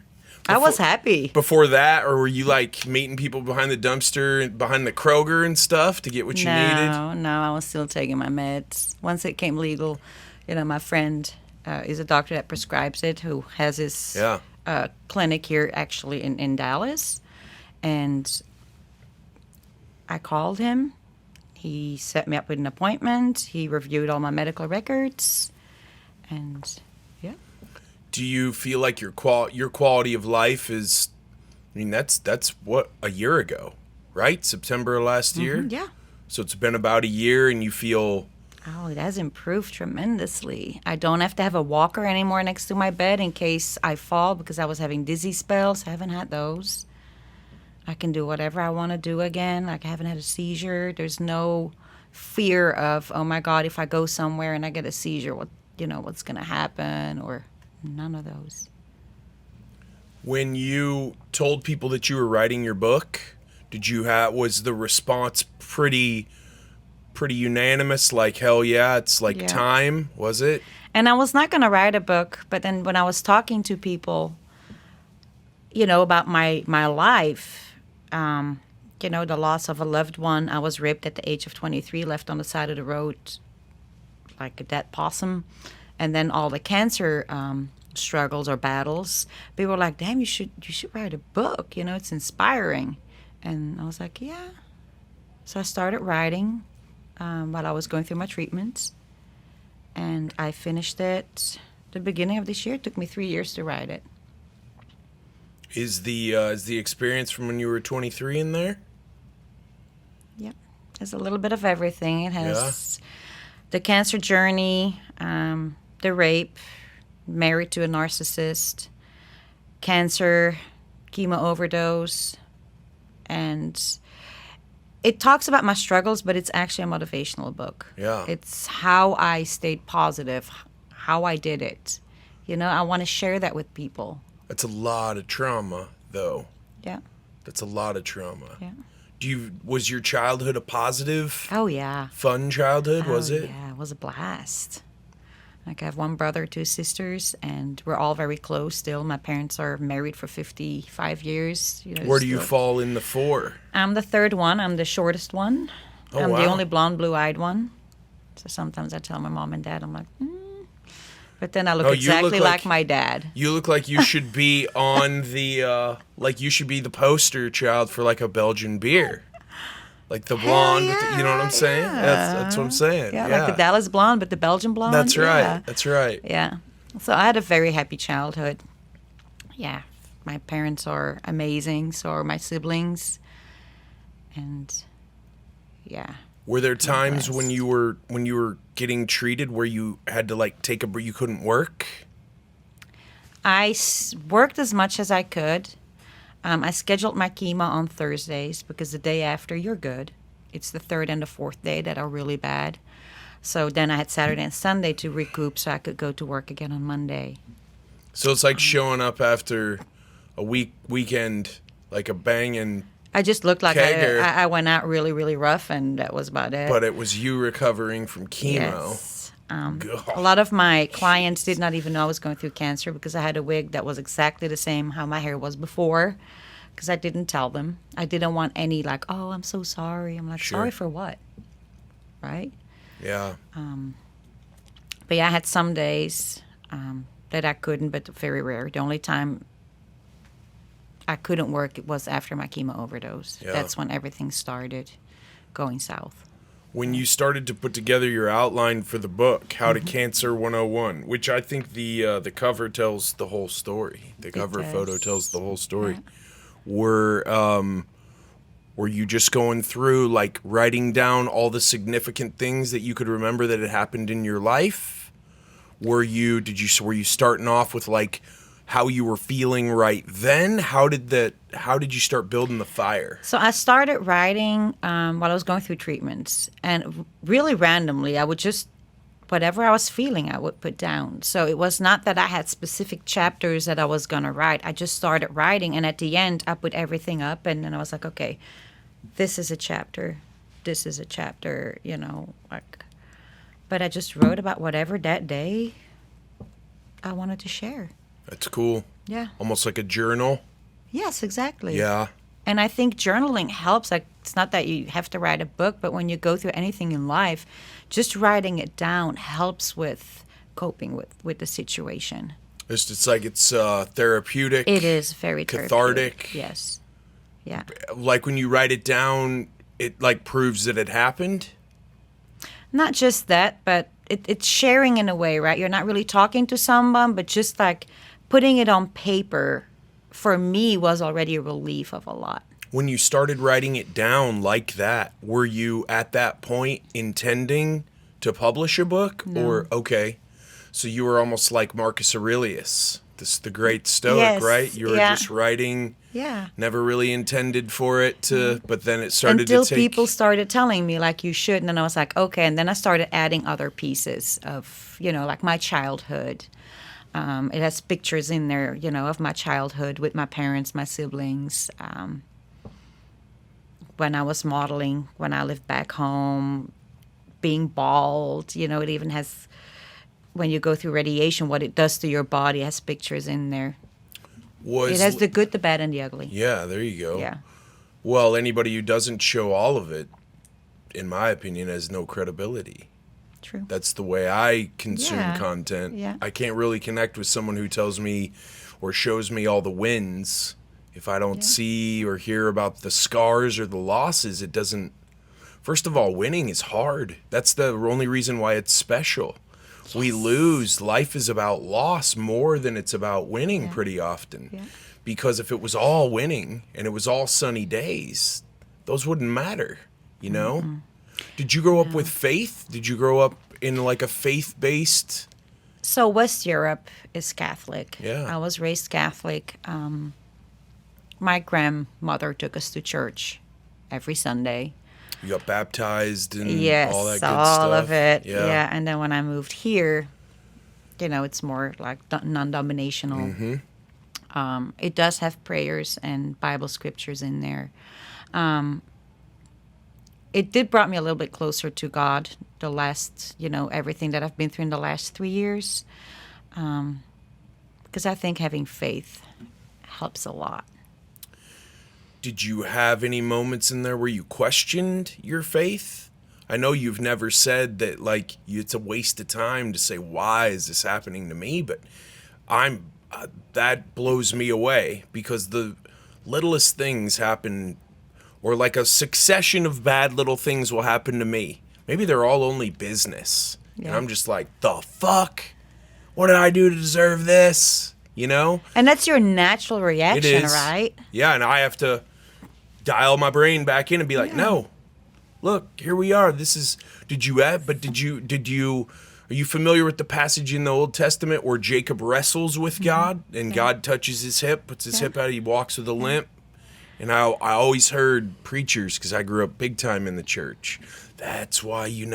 I was happy. Before that, or were you like meeting people behind the dumpster, behind the Kroger and stuff to get what you needed? No, I was still taking my meds. Once it came legal, my friend is a doctor that prescribes it, who has his clinic here actually in Dallas. And I called him. He set me up with an appointment. He reviewed all my medical records. And do you feel like your quality of life is? I mean, that's what, a year ago, right? September of last year. Yeah. So it's been about a year and you feel... Oh, it has improved tremendously. I don't have to have a walker anymore next to my bed in case I fall because I was having dizzy spells. I haven't had those. I can do whatever I want to do again. Like, I haven't had a seizure. There's no fear of, oh my God, if I go somewhere and I get a seizure, what's going to happen, or none of those. When you told people that you were writing your book, was the response pretty unanimous? Like, hell yeah, it's like time, was it? And I was not going to write a book, but then when I was talking to people, about my life, the loss of a loved one, I was raped at the age of 23, left on the side of the road like a dead possum, and then all the cancer struggles or battles. People were like, damn, you should write a book, it's inspiring. And I was like, yeah. So I started writing while I was going through my treatments, and I finished it the beginning of this year. It took me 3 years to write it. Is the experience from when you were 23 in there? Yep. There's a little bit of everything. It has the cancer journey, the rape, married to a narcissist, cancer, chemo overdose, and it talks about my struggles, but it's actually a motivational book. Yeah. It's how I stayed positive, how I did it. I want to share that with people. That's a lot of trauma, though. Yeah. That's a lot of trauma. Yeah. Was your childhood a positive? Oh, yeah. Fun childhood, was it? Yeah, it was a blast. Like, I have one brother, 2 sisters, and we're all very close still. My parents are married for 55 years. Where do you fall in the 4? I'm the third one. I'm the shortest one. Oh, I'm wow. the only blonde, blue-eyed one. So sometimes I tell my mom and dad, I'm like, But then I look exactly like my dad. You look like you should be on the, you should be the poster child for like a Belgian beer. Like the blonde, you know what I'm saying? Yeah. That's what I'm saying. Yeah, like the Dallas blonde, but the Belgian blonde. That's right. Yeah. That's right. Yeah. So I had a very happy childhood. Yeah. My parents are amazing. So are my siblings. And yeah. Were there times when you were getting treated where you had to take a break, you couldn't work? I worked as much as I could. I scheduled my chemo on Thursdays because the day after, you're good. It's the 3rd and the 4th day that are really bad. So then I had Saturday and Sunday to recoup so I could go to work again on Monday. So it's like showing up after a weekend, like a banging. I just looked like kegger. I went out really, really rough, and that was about it. But it was you recovering from chemo. Yes. A lot of my clients did not even know I was going through cancer because I had a wig that was exactly the same how my hair was before, because I didn't tell them. I didn't want any oh, I'm so sorry. I'm like, Sure. Sorry for what? Right? Yeah. But yeah, I had some days that I couldn't, but very rare. The only time I couldn't work it was after my chemo overdose. Yeah. That's when everything started going south. When you started to put together your outline for the book, How to Cancer 101, which I think the cover tells the whole story. The cover photo tells the whole story. Yeah. Were you just going through writing down all the significant things that you could remember that had happened in your life? Were you starting off with how you were feeling right then? How did you start building the fire? So I started writing while I was going through treatments, and really randomly, I would just, whatever I was feeling, I would put down. So it was not that I had specific chapters that I was going to write. I just started writing, and at the end, I put everything up, and then I was like, okay, this is a chapter, this is a chapter, But I just wrote about whatever that day I wanted to share. That's cool. Yeah. Almost like a journal. Yes, exactly. Yeah. And I think journaling helps. It's not that you have to write a book, but when you go through anything in life, just writing it down helps with coping with the situation. It's therapeutic. It is very cathartic. Therapeutic. Yes. Yeah. When you write it down, it proves that it happened? Not just that, but it's sharing in a way, right? You're not really talking to someone, but just putting it on paper, for me, was already a relief of a lot. When you started writing it down like that, were you at that point intending to publish a book? No. Or, okay, so you were almost like Marcus Aurelius, the great Stoic, Yes, right? You were yeah. just writing, Yeah. never really intended for it to, but then it started Until to take... people started telling me, like, you should. And then I was like, okay. And then I started adding other pieces of, like my childhood. It has pictures in there, of my childhood with my parents, my siblings. When I was modeling, when I lived back home, being bald, it even has, when you go through radiation, what it does to your body, it has pictures in there. It has the good, the bad, and the ugly. Yeah, there you go. Yeah. Well, anybody who doesn't show all of it, in my opinion, has no credibility. True. That's the way I consume Yeah. content. Yeah. I can't really connect with someone who tells me or shows me all the wins. If I don't see or hear about the scars or the losses, it doesn't... First of all, winning is hard. That's the only reason why it's special. Yes. We lose. Life is about loss more than it's about winning pretty often. Yeah. Because if it was all winning and it was all sunny days, those wouldn't matter, Mm-hmm. Did you grow up with faith? Did you grow up in like a faith-based... So West Europe is Catholic. Yeah. I was raised Catholic. My grandmother took us to church every Sunday. You got baptized and Yes, all that good all stuff? of it. Yeah. Yeah. And then when I moved here, it's more like non-dominational. Mm-hmm. It does have prayers and Bible scriptures in there. It did brought me a little bit closer to God, the last, everything that I've been through in the last 3 years. Because I think having faith helps a lot. Did you have any moments in there where you questioned your faith? I know you've never said that, like, it's a waste of time to say, why is this happening to me? But that blows me away, because the littlest things happen, or like a succession of bad little things will happen to me. Maybe they're all only business. Yeah. And I'm just like, the fuck? What did I do to deserve this? And that's your natural reaction, It is. right? Yeah, and I have to dial my brain back in and be like, no, look, here we are. Are you familiar with the passage in the Old Testament where Jacob wrestles with God and God touches his hip, puts his hip out, he walks with a limp? And I always heard preachers, because I grew up big time in the church, that's why you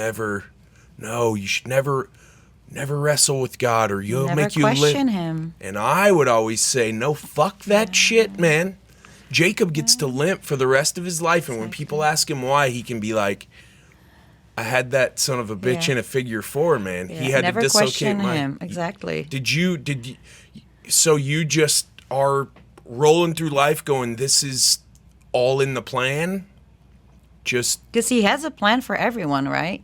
should never wrestle with God, or you'll Never make you question live. him. And I would always say, no, fuck that shit, man. Jacob gets to limp for the rest of his life, and when people ask him why, he can be like, I had that son of a bitch in a figure 4, man. Yeah. He had Never to dislocate question my... him. Exactly. So you just are rolling through life going, this is all in the plan? Because he has a plan for everyone, right?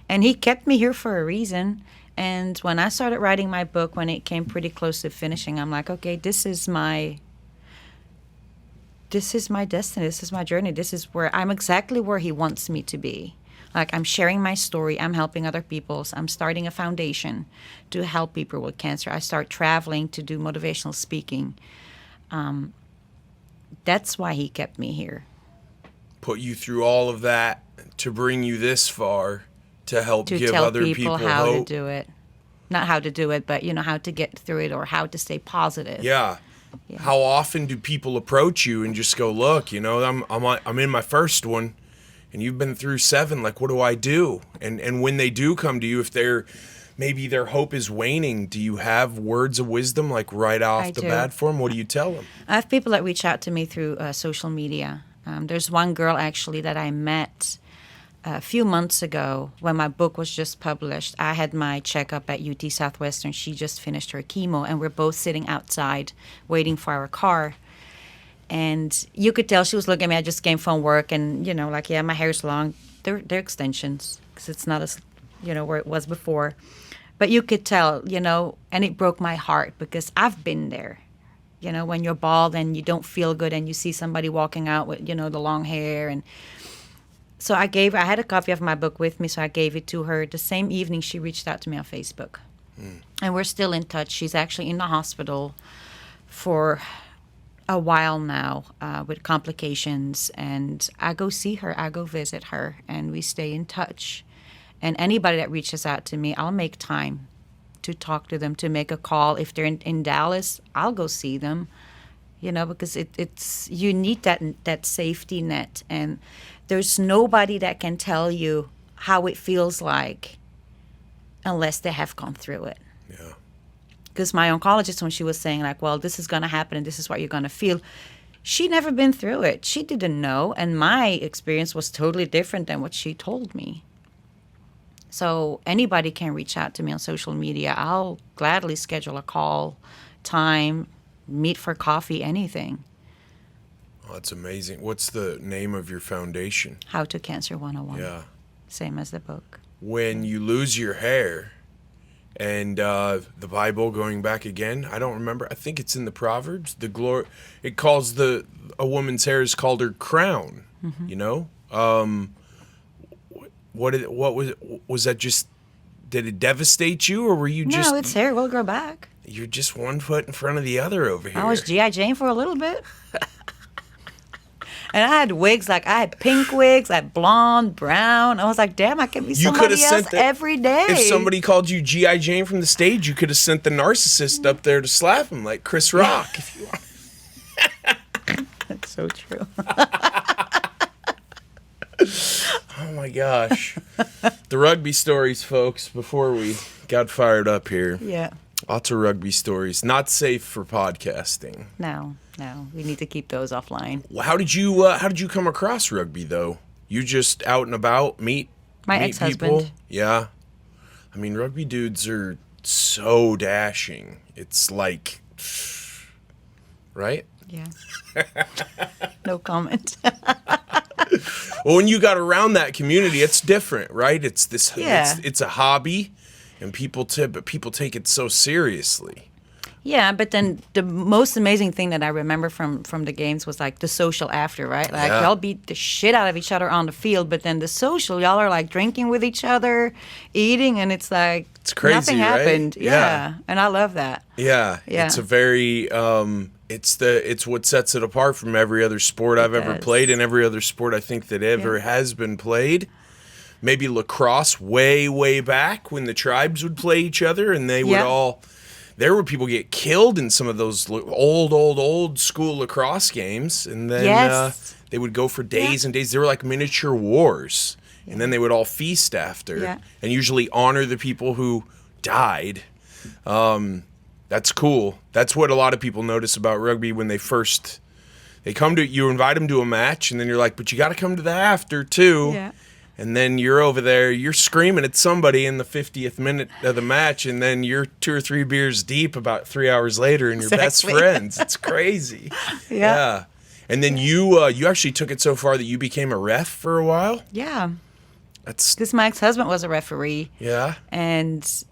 And he kept me here for a reason. And when I started writing my book, when it came pretty close to finishing, I'm like, okay, this is my destiny. This is my journey. This is where I'm exactly where he wants me to be. Like, I'm sharing my story. I'm helping other people. So I'm starting a foundation to help people with cancer. I start traveling to do motivational speaking. That's why he kept me here. Put you through all of that to bring you this far, to help give other people how hope. to do it. Not how to do it, but how to get through it, or how to stay positive. Yeah. How often do people approach you and just go, look, I'm in my first one, and you've been through 7. Like, what do I do? And when they do come to you, if maybe their hope is waning, do you have words of wisdom, like right off the bat for them? What do you tell them? I have people that reach out to me through social media. There's one girl actually that I met a few months ago when my book was just published. I had my checkup at UT Southwestern. She just finished her chemo, and we're both sitting outside waiting for our car. And you could tell she was looking at me. I just came from work, and my hair's long. They're extensions, because it's not as where it was before. But you could tell, and it broke my heart, because I've been there. When you're bald and you don't feel good, and you see somebody walking out with, the long hair. And so I had a copy of my book with me, so I gave it to her. The same evening, she reached out to me on Facebook. And we're still in touch. She's actually in the hospital for a while now with complications, and I go see her, I go visit her, and we stay in touch. And anybody that reaches out to me, I'll make time to talk to them, to make a call. If they're in Dallas, I'll go see them, because it's you need that safety net, and there's nobody that can tell you how it feels like unless they have gone through it. Yeah. Because my oncologist, when she was saying like, well, this is going to happen and this is what you're going to feel, she never been through it. She didn't know, and my experience was totally different than what she told me. So anybody can reach out to me on social media. I'll gladly schedule a call, time, meet for coffee, anything. Oh, that's amazing. What's the name of your foundation? How to Cancer 101. Yeah. Same as the book. When you lose your hair, and the Bible, going back again, I don't remember. I think it's in the Proverbs. It calls a woman's hair is called her crown. Mm-hmm. What was that? Just did it devastate you, or were you just? No, it's hair. Will grow back. You're just one foot in front of the other over here. I was G.I. Jane for a little bit. And I had wigs, I had pink wigs, I had blonde, brown. I was like, damn, I can be somebody else every day. If somebody called you G.I. Jane from the stage, you could have sent the narcissist up there to slap him like Chris Rock. If you want. That's so true. Oh my gosh. The rugby stories, folks, before we got fired up here. Yeah. Lots of rugby stories. Not safe for podcasting. No, we need to keep those offline. How did you come across rugby though? You just out and about meet ex-husband. People? Yeah. I mean, rugby dudes are so dashing. It's like, right? Yeah. No comment. Well, when you got around that community, it's different, right? It's this. Yeah. It's a hobby, and people take it so seriously. Yeah, but then the most amazing thing that I remember from the games was like the social after, right? Like y'all beat the shit out of each other on the field, but then the social, y'all are like drinking with each other, eating, and it's like it's crazy, nothing happened. Right? Yeah, and I love that. Yeah. It's a very it's what sets it apart from every other sport I've ever played, and every other sport I think that ever has been played. Maybe lacrosse way back when the tribes would play each other, and they would all. There were people get killed in some of those old school lacrosse games, and then they would go for days and days. They were like miniature wars, and then they would all feast after, and usually honor the people who died. That's cool. That's what a lot of people notice about rugby when they come to you, invite them to a match, and then you're like, but you got to come to the after too. Yeah. And then you're over there, you're screaming at somebody in the 50th minute of the match, and then you're 2 or 3 beers deep about 3 hours later, and you're best friends. It's crazy. Yeah. And then you actually took it so far that you became a ref for a while? Yeah. Because my ex-husband was a referee. Yeah. And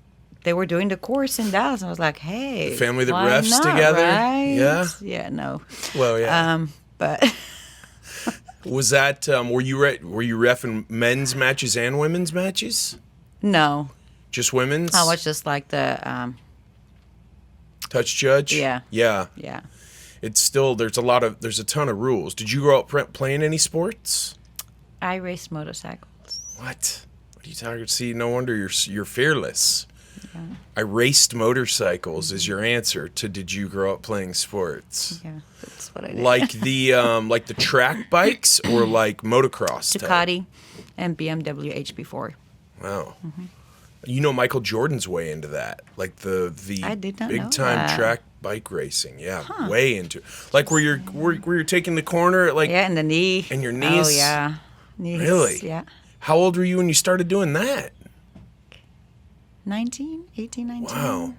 they were doing the course in Dallas, and I was like, hey. The family that refs together? Right? Yeah. Yeah, no. Well, yeah. But... Was that were you reffing men's matches and women's matches? No. Just women's? I was just like the touch judge? Yeah. Yeah. Yeah. It's still there's a ton of rules. Did you grow up playing any sports? I raced motorcycles. What are you talking? See, no wonder you're fearless. Yeah. I raced motorcycles is your answer to did you grow up playing sports? Yeah, that's what I did. Like the track bikes or like motocross Ducati type? and BMW HB4. Wow. Mm-hmm. You know Michael Jordan's way into that. Like the I did not big know time that. track bike racing. Yeah, way into it. Like where you're taking the corner at like and the knee. And your knees. Oh yeah. Knees. Really? Yeah. How old were you when you started doing that? 19. Wow.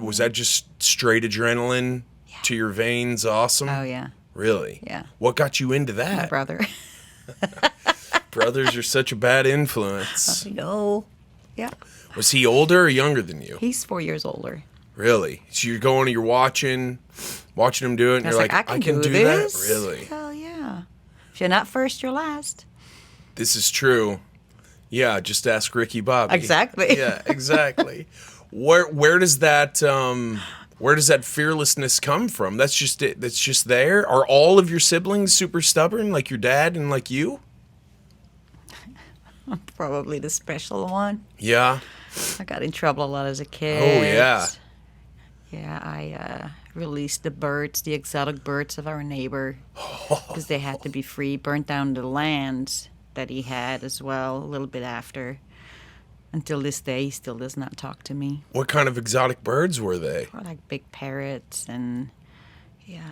Was that just straight adrenaline to your veins? Awesome. Oh yeah. Really? Yeah. What got you into that? My brother. Brothers are such a bad influence. I know. Yeah. Was he older or younger than you? He's 4 years older. Really? So you're going and you're watching him do it, and you're like, I can do this? That? Really? Hell yeah. If you're not first, you're last. This is true. Yeah, just ask Ricky Bobby. Exactly. Yeah, exactly. Where does that Where does that fearlessness come from? That's just it. That's just there. Are all of your siblings super stubborn, like your dad and like you? I'm probably the special one. Yeah. I got in trouble a lot as a kid. Oh, yeah. Yeah, I released the birds, the exotic birds of our neighbor, because they had to be free. Burnt down the land that he had as well, a little bit after. Until this day, he still does not talk to me. What kind of exotic birds were they? Or like big parrots and, yeah.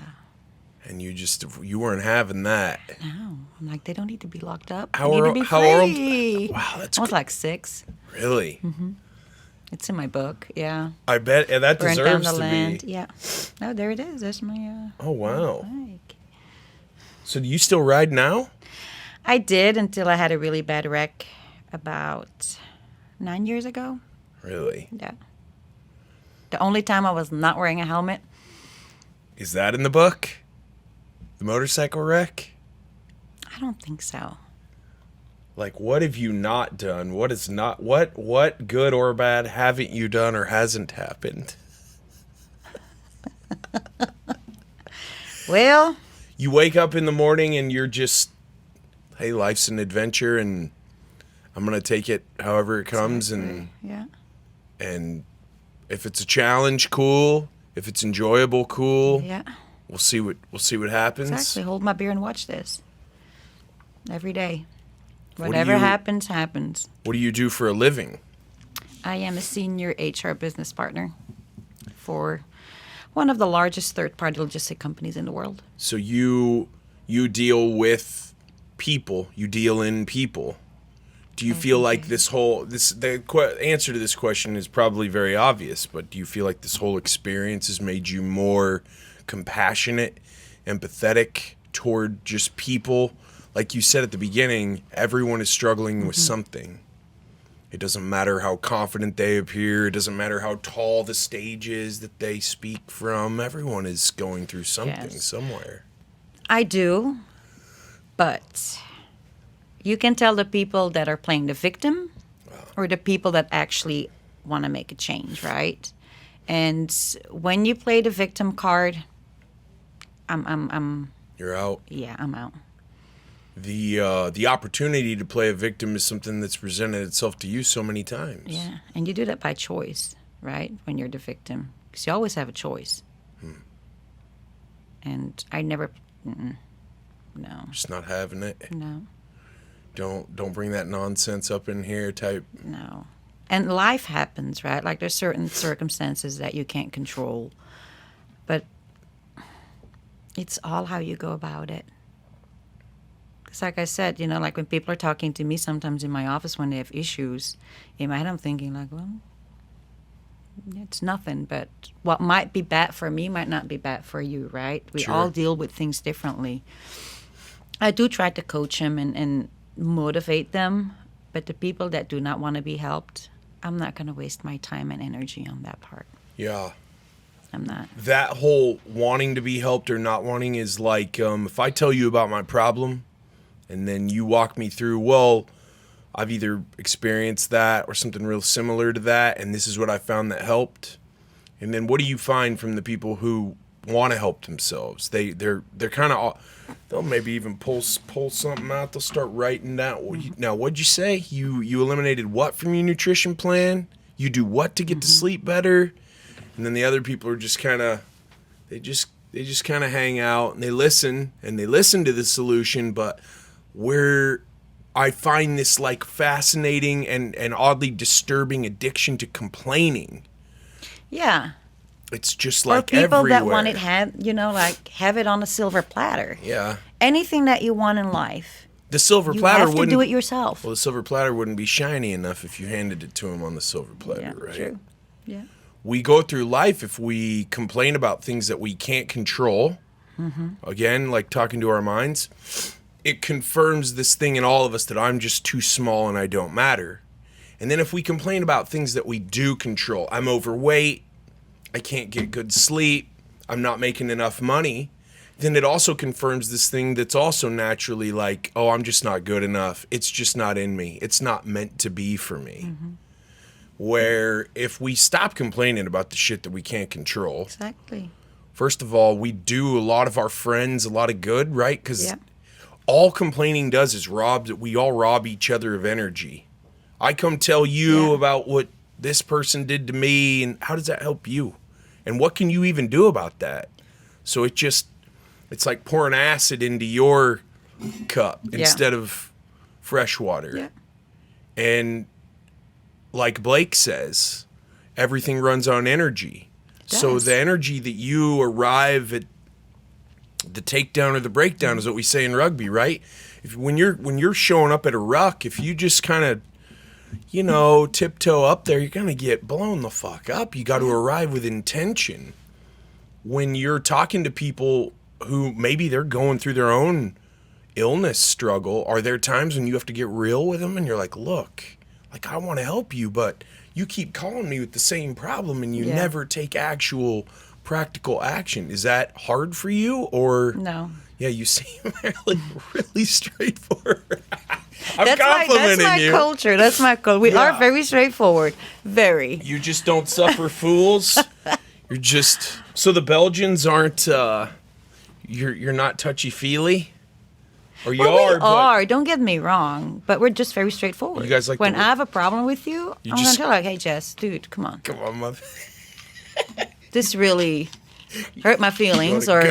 And you weren't having that. No, I'm like, they don't need to be locked up. How They need to be free. Wow, that's I was like 6. really. It's in my book, yeah. I bet, and that Burnt down deserves the to land. be. Yeah. No, there it is. There's my Oh wow. bike. So do you still ride now? I did until I had a really bad wreck about 9 years ago. Really? Yeah. The only time I was not wearing a helmet. Is that in the book? The motorcycle wreck? I don't think so. Like, what have you not done? What is not, what good or bad haven't you done or hasn't happened? Well, You wake up in the morning and you're just, hey, life's an adventure and I'm going to take it however it comes. yeah. And if it's a challenge, cool. If it's enjoyable, cool. Yeah. We'll see what happens. Exactly. Hold my beer and watch this. Every day. What do Whatever you- happens, happens. What do you do for a living? I am a senior HR business partner for one of the largest third-party logistic companies in the world. So you deal with people. You deal in people. Do you feel like the answer to this question is probably very obvious, but do you feel like this whole experience has made you more compassionate, empathetic toward just people? Like you said at the beginning, everyone is struggling with something. It doesn't matter how confident they appear. It doesn't matter how tall the stage is that they speak from. Everyone is going through something somewhere. I do, but you can tell the people that are playing the victim or the people that actually want to make a change, right? And when you play the victim card, You're out. yeah, I'm out. The opportunity to play a victim is something that's presented itself to you so many times. Yeah, and you do that by choice, right? When you're the victim, because you always have a choice. And I never, no, Just not having it. no, Don't bring that nonsense up in here type. no. And life happens, right? Like there's certain circumstances that you can't control, but it's all how you go about it. Because like I said, like when people are talking to me sometimes in my office when they have issues, in my head I'm thinking like, well, it's nothing, but what might be bad for me might not be bad for you, right? We Sure. all deal with things differently. I do try to coach them and motivate them, but the people that do not want to be helped, I'm not going to waste my time and energy on that part. Yeah. I'm not. That whole wanting to be helped or not wanting is like if I tell you about my problem and then you walk me through, well, I've either experienced that or something real similar to that, and this is what I found that helped. And then what do you find from the people who want to help themselves? They're kind of, they'll maybe even pull something out. They'll start writing down. Now, what'd you say? You eliminated what from your nutrition plan? You do what to get to sleep better? And then the other people are just kind of, they just kind of hang out and they listen to the solution, but I find this like fascinating and oddly disturbing addiction to complaining. Yeah. It's just Or like people everywhere. that want it like have it on a silver platter. Yeah. Anything that you want in life, The silver you platter have to wouldn't do it yourself. Well, the silver platter wouldn't be shiny enough if you handed it to him on the silver platter, Yeah, right? true. Yeah. We go through life if we complain about things that we can't control. Again, like talking to our minds, it confirms this thing in all of us that I'm just too small and I don't matter. And then if we complain about things that we do control, I'm overweight, I can't get good sleep, I'm not making enough money, then it also confirms this thing that's also naturally like, oh, I'm just not good enough. It's just not in me. It's not meant to be for me. where if we stop complaining about the shit that we can't control, Exactly. first of all, we do a lot of our friends a lot of good, right? Because Yeah. all complaining does is we all rob each other of energy. I come tell you about what this person did to me, and how does that help you? And what can you even do about that? So it's like pouring acid into your cup instead of fresh water. Yeah. And like Blake says, everything runs on energy. So does. the energy that you arrive at the takedown or the breakdown is what we say in rugby, right? When you're showing up at a ruck, if you just kind of, tiptoe up there, you're gonna get blown the fuck up. You got to arrive with intention. When you're talking to people who maybe they're going through their own illness struggle, are there times when you have to get real with them and you're like, look, like I want to help you, but you keep calling me with the same problem and you never take actual practical action. Is that hard for you or No. Yeah, you seem really straightforward. I'm That's complimenting my you. culture. That's my culture. We are very straightforward. Very. You just don't suffer fools. You're just so the Belgians aren't. You're not touchy feely, or you Well, are. we are. Don't get me wrong, but we're just very straightforward. You guys like when the- I have a problem with you, I'm just- gonna tell like, hey Jess, dude, come on. Come on, mother. This really hurt my feelings, or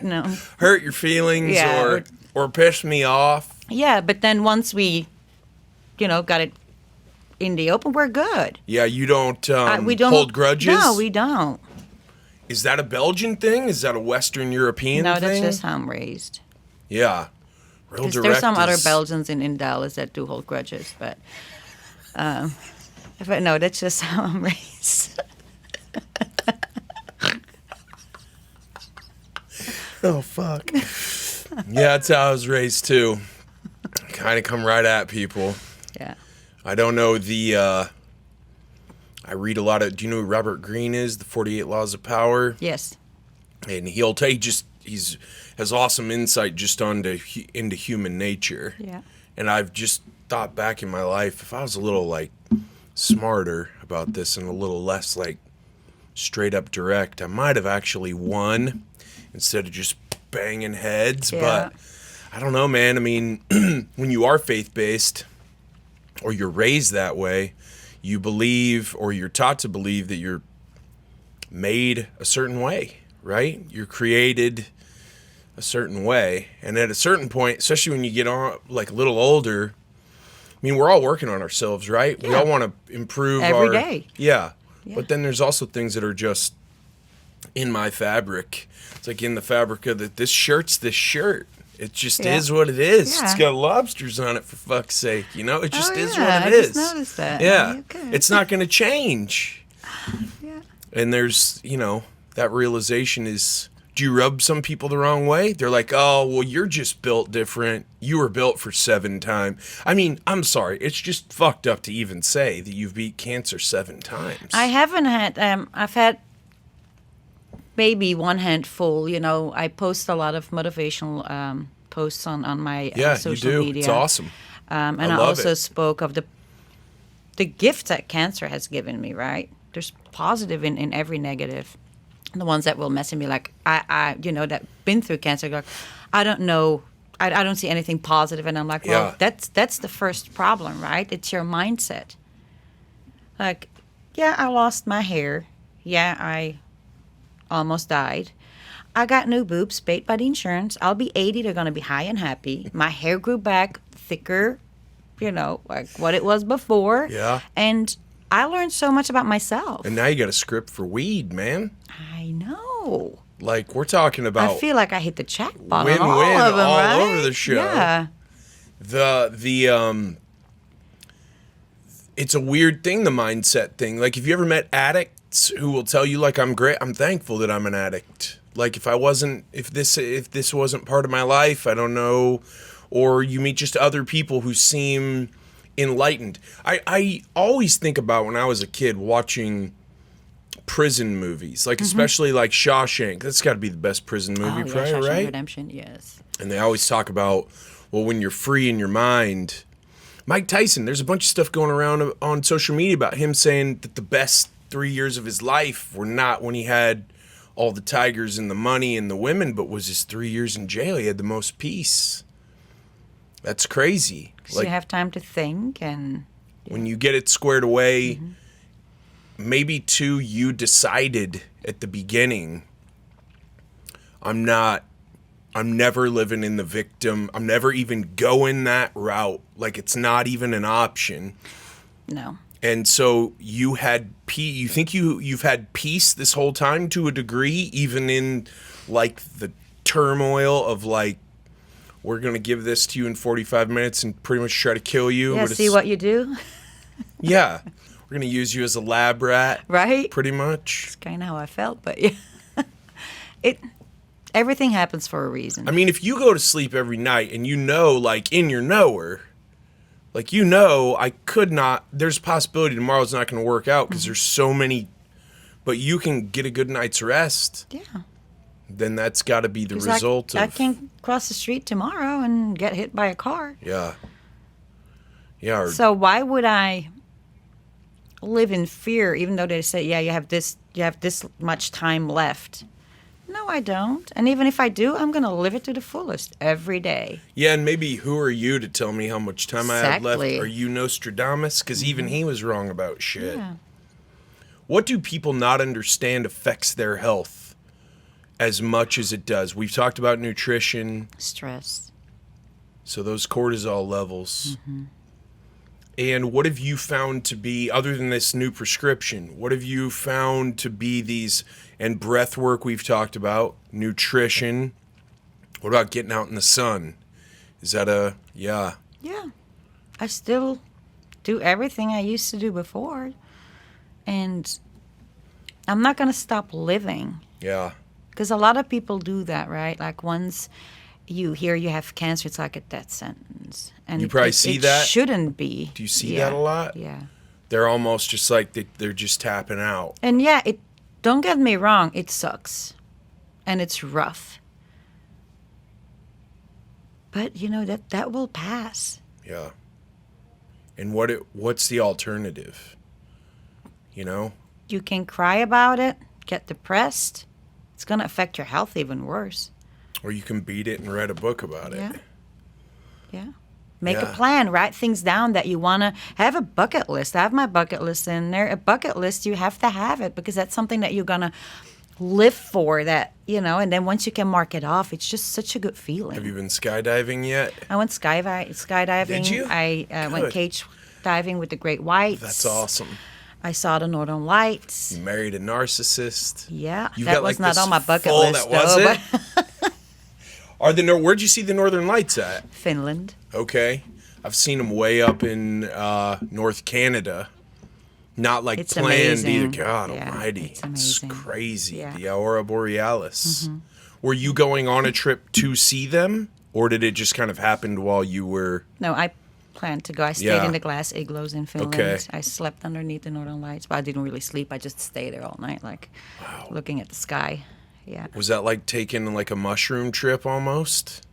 no. Hurt your feelings, Yeah, or piss me off. Yeah, but then once we, got it in the open, we're good. Yeah, you don't. We don't hold grudges. No, we don't. Is that a Belgian thing? Is that a Western European No, thing? that's just how I'm raised. Yeah. Real 'Cause direct. there's some other is- Belgians in Dallas that do hold grudges, but no, that's just how I'm raised. Oh, fuck. Yeah, that's how I was raised, too. Kind of come right at people. Yeah. I don't know I read a lot of, do you know who Robert Greene is? The 48 Laws of Power? Yes. And he'll tell you he's has awesome insight just into human nature. Yeah. And I've just thought back in my life, if I was a little, smarter about this and a little less, straight up direct, I might have actually won instead of just banging heads. Yeah. But I don't know, man. I mean, when you are faith-based or you're raised that way, you believe or you're taught to believe that you're made a certain way, right? You're created a certain way. And at a certain point, especially when you get on a little older, I mean, we're all working on ourselves, right? Yeah. We all want to improve Every day. Yeah. Yeah. But then there's also things that are just in my fabric. It's like in the fabric of this shirt's this shirt. It just is what it is. Yeah. It's got lobsters on it, for fuck's sake. It just is what I it is. just noticed that. Yeah. Okay. It's not going to change. Yeah. And there's, that realization is, do you rub some people the wrong way? They're like, oh, well, you're just built different. You were built for 7 times. I mean, I'm sorry. It's just fucked up to even say that you've beat cancer 7 times. I haven't had. I've had maybe one handful. I post a lot of motivational posts on my social you do. media. It's awesome. And I love also it. spoke of the gift that cancer has given me. Right? There's positive in every negative. The ones that will mess with me, like I that been through cancer, like I don't know. I don't see anything positive, and I'm like, well, that's the first problem, right? It's your mindset. Like, yeah, I lost my hair. Yeah, I almost died. I got new boobs paid by the insurance. I'll be 80. They're going to be high and happy. My hair grew back thicker, like what it was before. Yeah. And I learned so much about myself. And now you got a script for weed, man. I know. We're talking about I feel like I hit the jackpot win-win on all of them, all right? over the show. Yeah. It's a weird thing, the mindset thing. Like, have you ever met addicts who will tell you, I'm thankful that I'm an addict. Like, if this wasn't part of my life, I don't know. Or you meet just other people who seem enlightened. I always think about when I was a kid watching prison movies, especially like Shawshank. That's got to be the best prison movie, probably, Shawshank right? Redemption, yes. And they always talk about, well, when you're free in your mind, Mike Tyson, there's a bunch of stuff going around on social media about him saying that the best 3 years of his life were not when he had all the tigers and the money and the women, but was his 3 years in jail. He had the most peace. That's crazy. So you have time to think, and when you get it squared away, maybe too, you decided at the beginning, I'm never living in the victim. I'm never even going that route. Like, it's not even an option. No. And so you had peace. You think you've had peace this whole time to a degree, even in like the turmoil of like, we're going to give this to you in 45 minutes and pretty much try to kill you. Yeah, see what you do. Yeah. We're going to use you as a lab rat. Right? Pretty much. It's kind of how I felt, but yeah. Everything happens for a reason. I mean, if you go to sleep every night and you know, like, in your knower, like, you know, I could not, there's a possibility tomorrow's not going to work out because there's so many, but you can get a good night's rest. Yeah. Then that's got to be the result of... I can cross the street tomorrow and get hit by a car. Yeah. Yeah. So why would I live in fear, even though they say, yeah, you have this much time left? No, I don't. And even if I do, I'm going to live it to the fullest every day. Yeah, and maybe who are you to tell me how much time I have left? Exactly. Are you Nostradamus? Because even he was wrong about shit. Yeah. What do people not understand affects their health as much as it does? We've talked about nutrition. Stress. So those cortisol levels. And what have you found to be, other than this new prescription, what have you found to be these, and breath work we've talked about, nutrition, what about getting out in the sun? Is that yeah. Yeah. I still do everything I used to do before. And I'm not going to stop living. Yeah. Because a lot of people do that, right? Like once you hear you have cancer, it's like a death sentence. And you probably see that? It shouldn't be. Do you see that a lot? Yeah. They're almost just like they're just tapping out. And yeah, don't get me wrong, it sucks. And it's rough. But, that will pass. Yeah. And what's the alternative? You can cry about it, get depressed. It's going to affect your health even worse. Or you can beat it and write a book about it. Yeah. Make a plan. Write things down that you want to have. A bucket list. I have my bucket list in there. A bucket list, you have to have it because that's something that you're going to live for, that, and then once you can mark it off, it's just such a good feeling. Have you been skydiving yet? I went skydiving. Did you? I went cage diving with the great whites. That's awesome. I saw the Northern Lights. You married a narcissist. Yeah. You've that got, was like, not this on my bucket full, list, that though. was it? Where'd you see the Northern Lights at? Finland. Okay. I've seen them way up in North Canada. Not like It's planned amazing. either. God Yeah, almighty. it's amazing. Crazy. Yeah. The Aurora Borealis. Were you going on a trip to see them? Or did it just kind of happen while you were... No, I planned to go. I stayed in the glass igloos in Finland. Okay. I slept underneath the Northern Lights, but I didn't really sleep. I just stayed there all night, looking at the sky. Yeah. Was that like taking like a mushroom trip almost?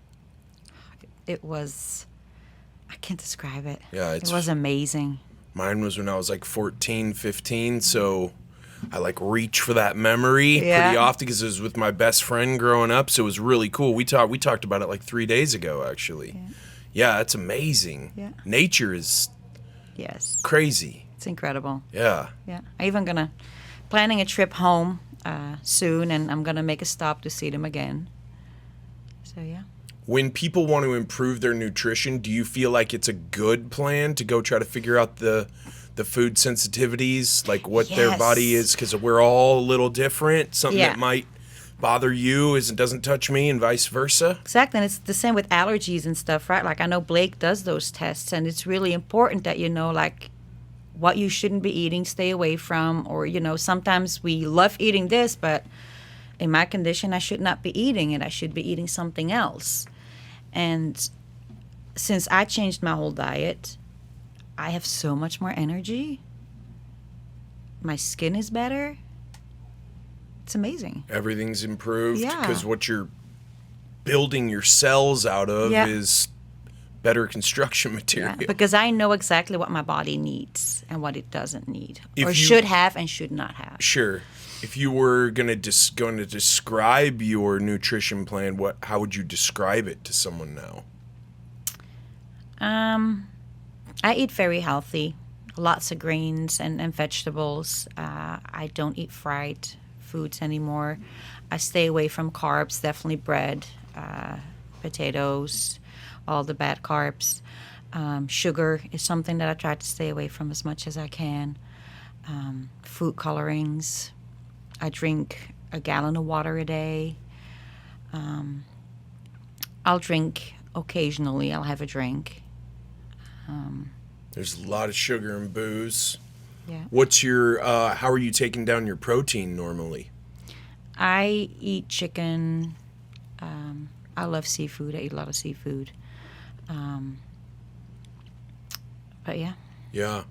It was... I can't describe it. Yeah, it was amazing. Mine was when I was like 14, 15, so I like reach for that memory pretty often because it was with my best friend growing up, so it was really cool. We talked about it like 3 days ago, actually. Yeah, it's amazing. Yeah. Nature is crazy. It's incredible. Yeah. Yeah. I'm even planning a trip home soon, and I'm going to make a stop to see them again. So, yeah. When people want to improve their nutrition, do you feel like it's a good plan to go try to figure out the food sensitivities, like what their body is? Because we're all a little different. Something that might bother you it doesn't touch me, and vice versa. Exactly, and it's the same with allergies and stuff, right? Like I know Blake does those tests, and it's really important that you know, like, what you shouldn't be eating, stay away from, or sometimes we love eating this, but in my condition, I should not be eating it. I should be eating something else. And since I changed my whole diet, I have so much more energy. My skin is better. It's amazing. Everything's improved Yeah. because what you're building your cells out of is better construction material. Yeah, because I know exactly what my body needs and what it doesn't need, If or you- should have and should not have. Sure. If you were going to describe your nutrition plan, how would you describe it to someone now? I eat very healthy, lots of greens and vegetables. I don't eat fried foods anymore. I stay away from carbs, definitely bread, potatoes, all the bad carbs. Sugar is something that I try to stay away from as much as I can. Food colorings. I drink a gallon of water a day. I'll drink occasionally. I'll have a drink. There's a lot of sugar and booze. Yeah. What's your how are you taking down your protein normally? I eat chicken. I love seafood. I eat a lot of seafood. But yeah. Yeah.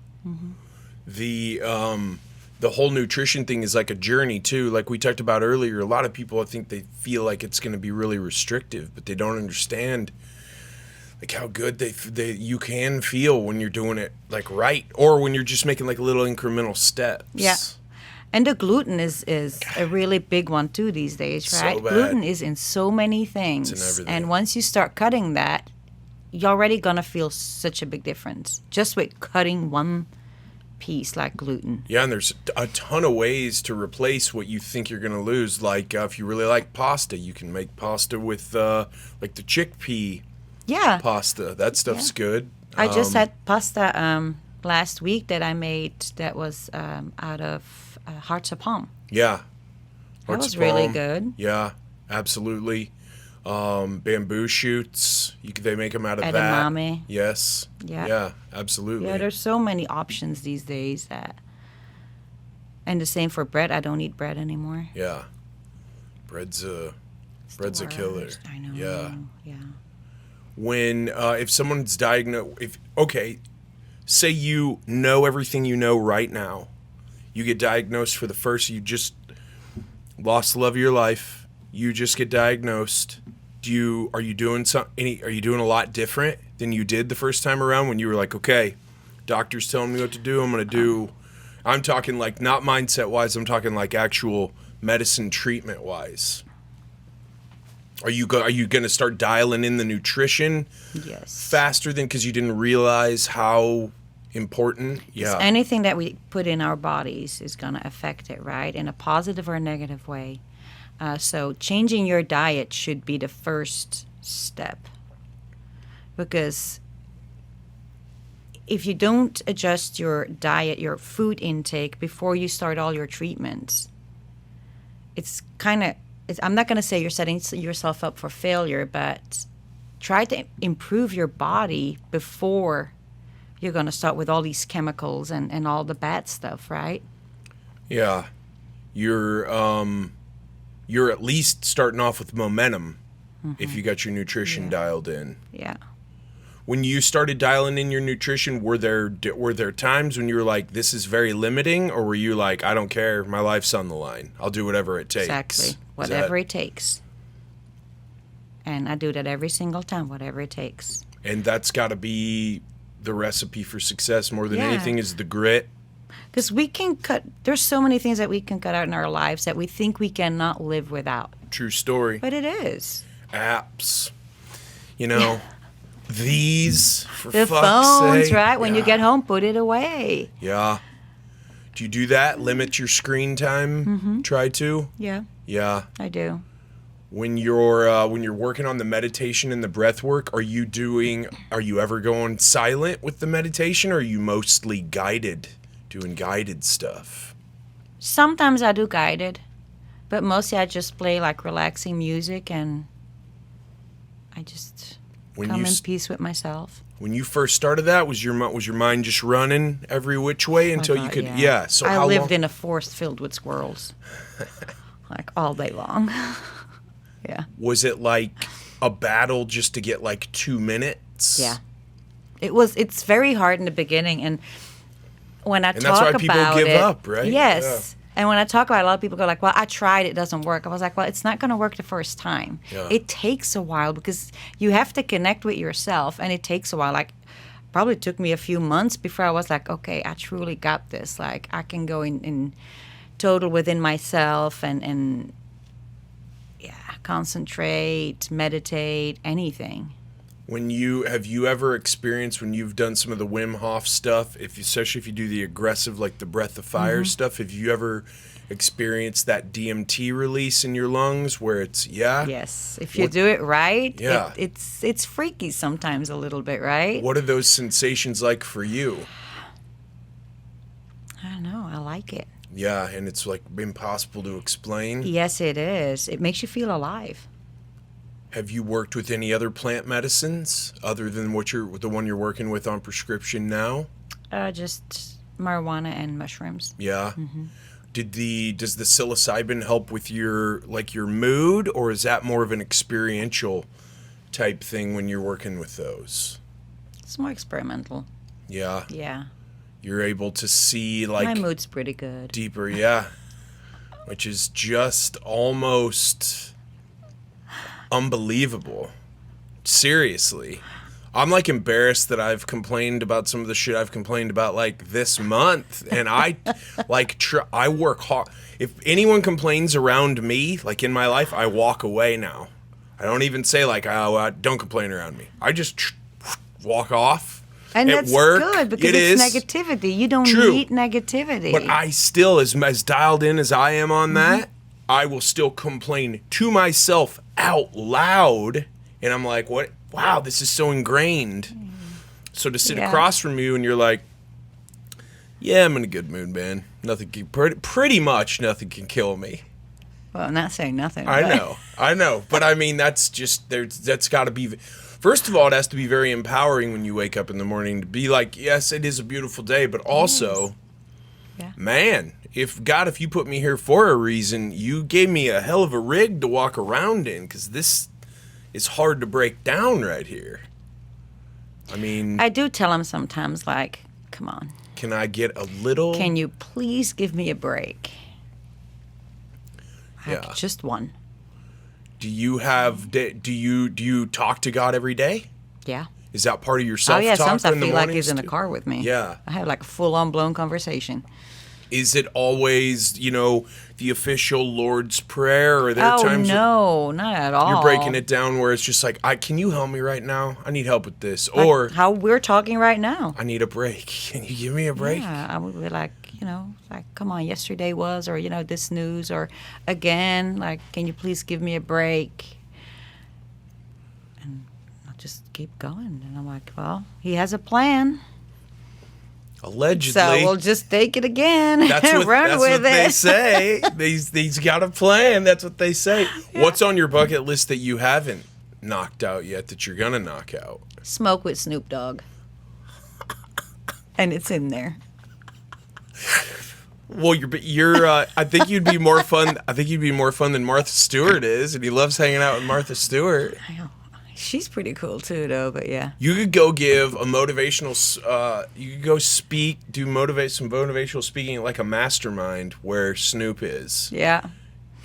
The whole nutrition thing is like a journey too. Like we talked about earlier, a lot of people, I think they feel like it's going to be really restrictive, but they don't understand like how good you can feel when you're doing it like right, or when you're just making like little incremental steps. Yeah. And the gluten is a really big one too these days, right? So bad. Gluten is in so many things. It's in everything. And once you start cutting that, you're already going to feel such a big difference just with cutting one piece like gluten. Yeah, and there's a ton of ways to replace what you think you're going to lose. Like if you really like pasta, you can make pasta with like the chickpea Yeah. pasta. That stuff's good. I just had pasta last week that I made that was out of hearts of palm. Yeah. That was really good. Yeah, absolutely. Bamboo shoots. They make them out of that. Edamame. Yes. Yeah. Yeah, absolutely. Yeah, there's so many options these days and the same for bread. I don't eat bread anymore. Yeah. Bread's a killer. I know. Yeah. Yeah. When if someone's diagnosed, say you know everything you know right now, you get diagnosed for the first, you just lost the love of your life, you just get diagnosed. Are you doing a lot different than you did the first time around when you were like, okay, doctor's telling me what to do, I'm talking like not mindset wise, I'm talking like actual medicine treatment wise. Are you going to start dialing in the nutrition Yes. faster than because you didn't realize how important? Yeah. Anything that we put in our bodies is going to affect it, right? In a positive or a negative way. So changing your diet should be the first step. Because if you don't adjust your diet, your food intake before you start all your treatments, it's kind of, I'm not going to say you're setting yourself up for failure, but try to improve your body before you're going to start with all these chemicals and all the bad stuff, right? Yeah. You're at least starting off with momentum if you got your nutrition dialed in. Yeah. When you started dialing in your nutrition, were there times when you were like, this is very limiting, or were you like, I don't care, my life's on the line, I'll do whatever it takes? Exactly. Whatever it takes. And I do that every single time, whatever it takes. And that's got to be the recipe for success more than Yeah. anything is the grit. Because there's so many things that we can cut out in our lives that we think we cannot live without. True story. But it is. Apps. These, for The fuck's phones, sake. right? When you Yeah. get home, put it away. Yeah. Do you do that? Limit your screen time? Try to? Yeah, Yeah. I do. When you're working on the meditation and the breath work, are you ever going silent with the meditation, or are you mostly doing guided stuff? Sometimes I do guided, but mostly I just play like relaxing music and I just come in peace with myself. When you first started that, was your mind just running every which way until you could? Yeah. So I lived in a forest filled with squirrels, like all day long. Yeah. Was it like a battle just to get like 2 minutes? Yeah. It's very hard in the beginning, and when I And talk that's why people about give it, up, right? Yes. And when I talk about it, a lot of people go like, well, I tried, it doesn't work. I was like, well, it's not going to work the first time. Yeah. It takes a while because you have to connect with yourself, and it takes a while. Like, probably took me a few months before I was like, okay, I truly got this. Like, I can go in total within myself and concentrate, meditate, anything. Have you ever experienced when you've done some of the Wim Hof stuff, especially if you do the aggressive, like the breath of fire stuff, have you ever experienced that DMT release in your lungs where it's, Yes. If you do it right, Yeah. it's freaky sometimes a little bit, right? What are those sensations like for you? I don't know. I like it. Yeah, and it's like impossible to explain. Yes, it is. It makes you feel alive. Have you worked with any other plant medicines other than the one you're working with on prescription now? Just marijuana and mushrooms. Yeah. Does the psilocybin help with your mood, or is that more of an experiential type thing when you're working with those? It's more experimental. Yeah. Yeah. You're able to see My mood's pretty good. deeper, yeah. Which is just almost unbelievable. Seriously. I'm like embarrassed that I've complained about some of the shit I've complained about like this month, and I I work hard. If anyone complains around me, like in my life, I walk away now. I don't even say like, oh, don't complain around me. I just walk off. And At that's work, good because it it's is. negativity. You don't True. need negativity. But I still, as dialed in as I am on that, I will still complain to myself out loud. And I'm like, what? Wow, this is so ingrained. So to sit across from you and you're like, yeah, I'm in a good mood, man. Pretty much nothing can kill me. Well, I'm not saying nothing. I but- know. But I mean, that's got to be... First of all, it has to be very empowering when you wake up in the morning to be like, yes, it is a beautiful day, but also, man, if you put me here for a reason, you gave me a hell of a rig to walk around in, because this is hard to break down right here. I mean... I do tell them sometimes, like, come on. Can I get a little... Can you please give me a break? Like, Yeah. just one. Do you talk to God every day? Yeah. Is that part of your Oh, self-talk yeah. Sometimes I in the feel like mornings he's in the too? car with me. Yeah. I have like a full-on blown conversation. Is it always, the official Lord's Prayer? Or are there Oh, times no, not at all. you're breaking it down where it's just like, can you help me right now? I need help with this. Like Or how we're talking right now. I need a break. Can you give me a break? Yeah, I would be like, come on, yesterday was, or, this news, or again, like, can you please give me a break? And I'll just keep going. And I'm like, well, he has a plan. Allegedly. So we'll just take it again and run that's with what it. they say. He's got a plan. That's what they say. What's on your bucket list that you haven't knocked out yet that you're going to knock out? Smoke with Snoop Dogg. And it's in there. Well, you're. I think you'd be more fun. I think you'd be more fun than Martha Stewart is, and he loves hanging out with Martha Stewart. I know. She's pretty cool too, though. But yeah. You could go give a motivational. You could go speak, some motivational speaking, like a mastermind where Snoop is. Yeah.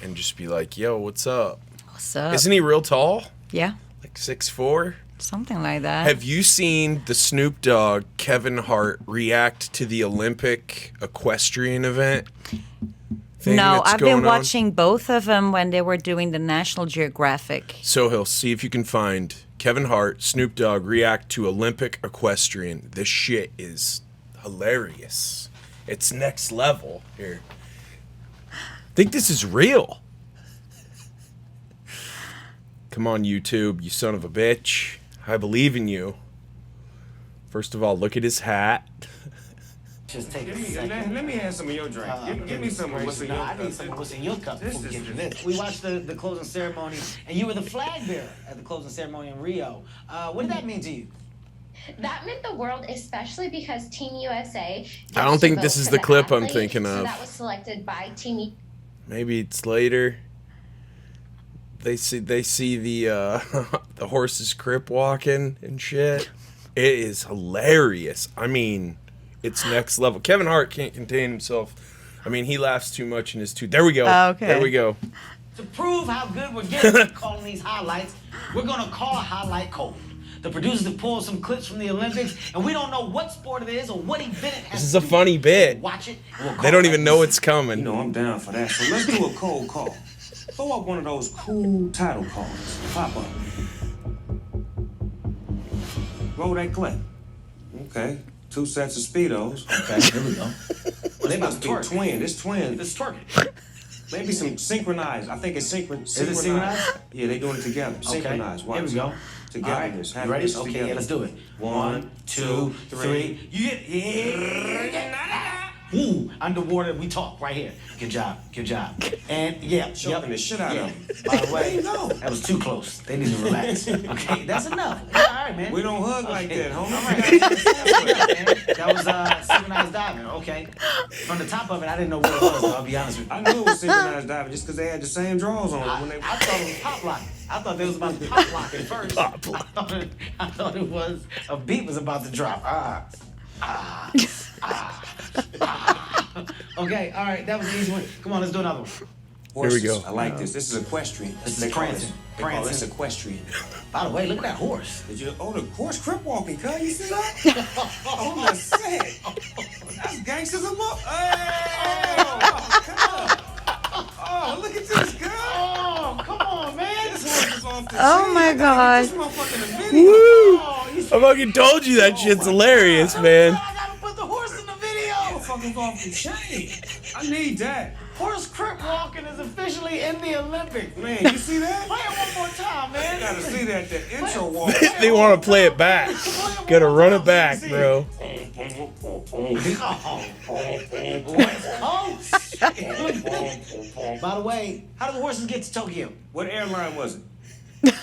And just be like, "Yo, what's up?" What's up? Isn't he real tall? Yeah. Like 6'4"? Something like that. Have you seen the Snoop Dogg Kevin Hart react to the Olympic equestrian event? No, I've been on? watching both of them when they were doing the National Geographic. So he'll see if you can find Kevin Hart, Snoop Dogg react to Olympic equestrian. This shit is hilarious. It's next level here. I think this is real. Come on, YouTube, you son of a bitch. I believe in you. First of all, look at his hat. Just take a second. Let me have some of your drink. Give me some of what's in your I cup. need some of what's in your cup This before we is get to this. We watched the closing ceremony, and you were the flag bearer at the closing ceremony in Rio. What did that mean to you? That meant the world, especially because Team USA. I don't think this is the clip I'm athlete, thinking So of. that was selected by Team. Maybe it's later. They see the the horse's crip walking and shit. It is hilarious. I mean, it's next level. Kevin Hart can't contain himself. I mean, he laughs too much in his tooth. There we go. Okay. There we go. To prove how good we're getting at calling these highlights, we're gonna call a highlight cold. The producers have pulled some clips from the Olympics, and we don't know what sport it is or what event it has. This is a funny bit. Watch it. And we'll They call don't it even like know this. it's coming. You know, I'm down for that. So let's do a cold call. Throw up one of those cool title cards. Pop up. Roll that clip. Okay. 2 sets of Speedos. Okay, here we go. Well, they must be twerk. twin. It's twin. It's twerking. Maybe some synchronized. I think it's synchronized. Is it synchronized? Yeah, they doing it together. Synchronized. Okay, here we go. Together. All right, you ready? Okay, yeah, let's do it. 1, 2, 3. You get Ooh, underwater, we talk right here. Good job, good job. And yeah, Choking the shit out of them. By the way, There you go. that was too close. They need to relax. Okay, that's enough. All right, man. We don't hug like Okay. that, homie. All right. That was synchronized diving. Okay. From the top of it, I didn't know what it was. Though, I'll be honest with you. I knew it was synchronized diving just because they had the same drawers on when they. I thought it was pop lock. I thought they was about to pop lock at first. Pop lock. I thought it was a beat was about to drop. Okay, all right, that was the easy one. Come on, let's do another one. Horses. Here we go. I like this. This is equestrian. This is They call prancing. it- They call this Prancing. equestrian. By the way, look at that horse. Did you? Oh, the horse crip walking, cuz. You see that? Oh, that's sad. That's gangsters of up. Oh, look at this, cuz. Oh, come on, man. This horse is off the Oh chain. my I gotta get God. this motherfucker in the video. Woo! Oh, he's I fucking told you that shit's hilarious, man. I gotta put the horse in the video. Motherfucker's off the chain. I need that. Horse crip walking is officially in the Olympics. Man, you see that? Play it one more time, man. You gotta see that, the intro walk. They want to play it back. Gotta run it back, bro. West Coast. By the way, how do the horses get to Tokyo? What airline was it?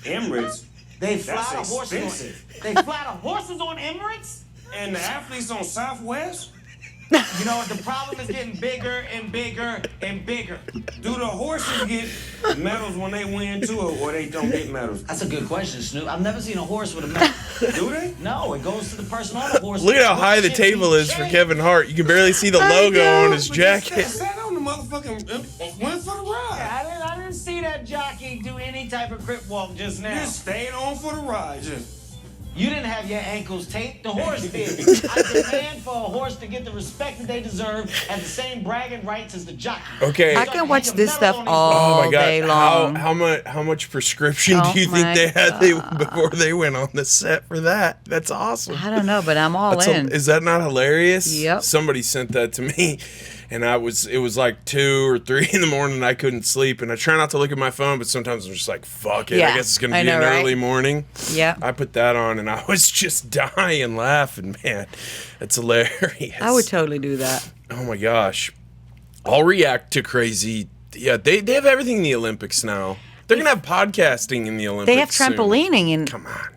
Emirates. They fly That's the horses. expensive. They fly the horses on Emirates. And the athletes on Southwest? You know what? The problem is getting bigger and bigger and bigger. Do the horses get medals when they win too, or they don't get medals? That's a good question, Snoop. I've never seen a horse with a medal. Do they? No, it goes to the person on the horse. Look at how high the table is for Kevin Hart. You can barely see the logo on his jacket. Sat on the motherfucking went for the ride. I didn't see that jockey do any type of crip walk just now. Just stayed on for the ride. Just. You didn't have your ankles taped. The horse did. I demand for a horse to get the respect that they deserve and the same bragging rights as the jockey. Okay. I can watch this stuff Oh all my day God! long. How much prescription Oh do you think my they had before they went on the set for that? That's awesome. I don't know, but I'm all in. Is that not hilarious? Yep. Somebody sent that to me, and it was like 2 or 3 in the morning. And I couldn't sleep, and I try not to look at my phone, but sometimes I'm just like, fuck it. Yeah, I guess it's gonna I be know, an right? early morning. Yeah. I put that on, and I was just dying laughing, man. It's hilarious. I would totally do that. Oh my gosh. I'll react to crazy. Yeah, they have everything in the Olympics now. They're going to have podcasting in the Olympics. They have soon. trampolining and Come on.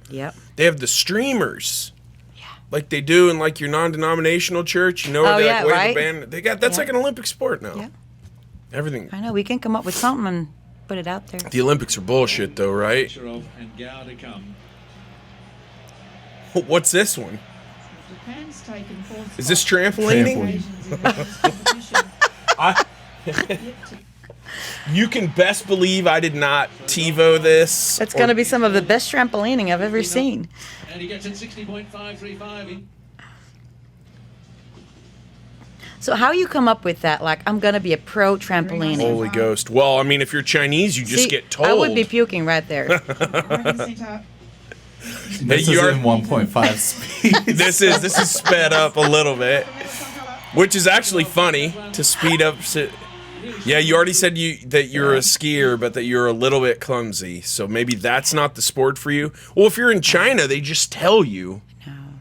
yep. They have the streamers. Yeah. Like they do in like your non-denominational church, you know, where Oh, they yeah, like wave right? a band. They got that's Yeah. like an Olympic sport now. Yeah. Everything. I know we can come up with something and put it out there. The Olympics are bullshit though, right? Of and Gow to come. What's this one? Japan's taken fourth Is this spot. trampolining? I, you can best believe I did not TiVo this. That's going to be some of the best trampolining I've ever seen. And he gets it 60.535. So how you come up with that? Like, I'm going to be a pro trampolining. Holy Ghost. Well, I mean, if you're Chinese, you just See, get told. I would be puking right there. This you is are- in 1.5 speed. This is sped up a little bit, which is actually funny to speed up. Yeah, you already said that you're a skier, but that you're a little bit clumsy. So maybe that's not the sport for you. Well, if you're in China, they just tell you.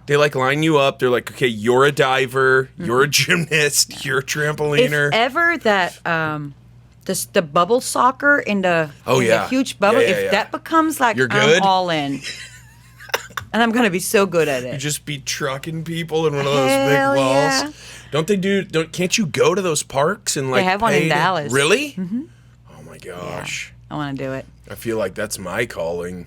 They like line you up. They're like, okay, you're a diver, you're a gymnast, you're a If trampoliner. ever that the bubble soccer in the, Oh, in yeah. the huge bubble, Yeah, yeah, if yeah. that becomes like You're good? I'm all in. And I'm going to be so good at You it. just be trucking people in one of those big Hell balls. yeah. Don't they do? Can't you go to those parks and like? They have one in pay to- Dallas. Really? Mm-hmm. Oh my gosh! I want to do it. I feel like that's my calling.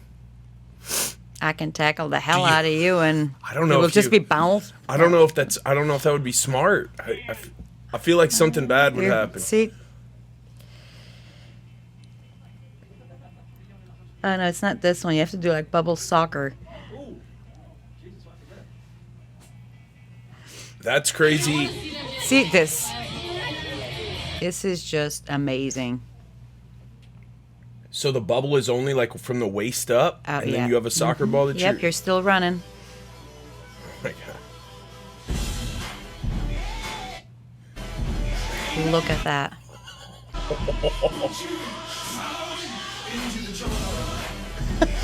I can tackle the hell Do you- out of you, and I don't know it will if just you- be bounced. I don't know if that would be smart. I feel like something bad would Here, happen. See? Oh, no, it's not this one. You have to do like bubble soccer. That's crazy. See this. This is just amazing. So the bubble is only like from the waist up, Oh, and yeah. then you have a soccer ball that Yep, you're still running. Oh my God. Look at that.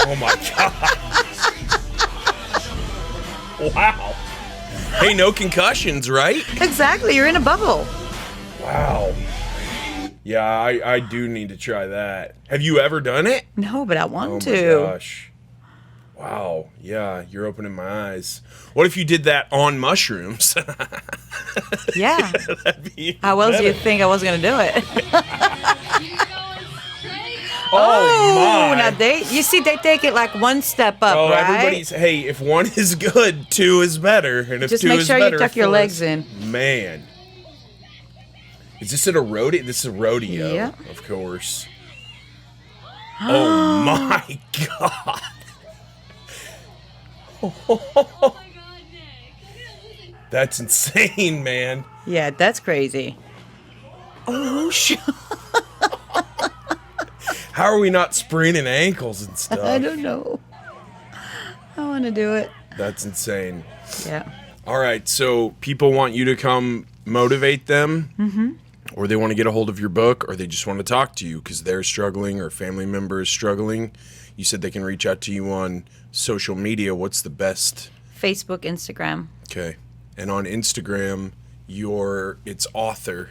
Oh my God. Wow. Hey, no concussions, right? Exactly, you're in a bubble. Wow. Yeah, I do need to try that. Have you ever done it? No, but I want Oh to. my gosh. Wow. Yeah, you're opening my eyes. What if you did that on mushrooms? Yeah. That'd be even How else do you better. think I was going to do it? Oh, my. Now you see, they take it like one step up, Oh, right? everybody's, hey, if one is good, two is better. And if Just two make is sure you better, tuck your four legs is- in. Man. Is this at a rodeo? This is a rodeo, Yeah. of course. Oh, my God. That's insane, man. Yeah, that's crazy. Oh, shit. How are we not spraining ankles and stuff? I don't know. I want to do it. That's insane. Yeah. All right, so people want you to come motivate them, or they want to get a hold of your book, or they just want to talk to you because they're struggling or a family member is struggling. You said they can reach out to you on social media. What's the best? Facebook, Instagram. Okay. And on Instagram, it's author.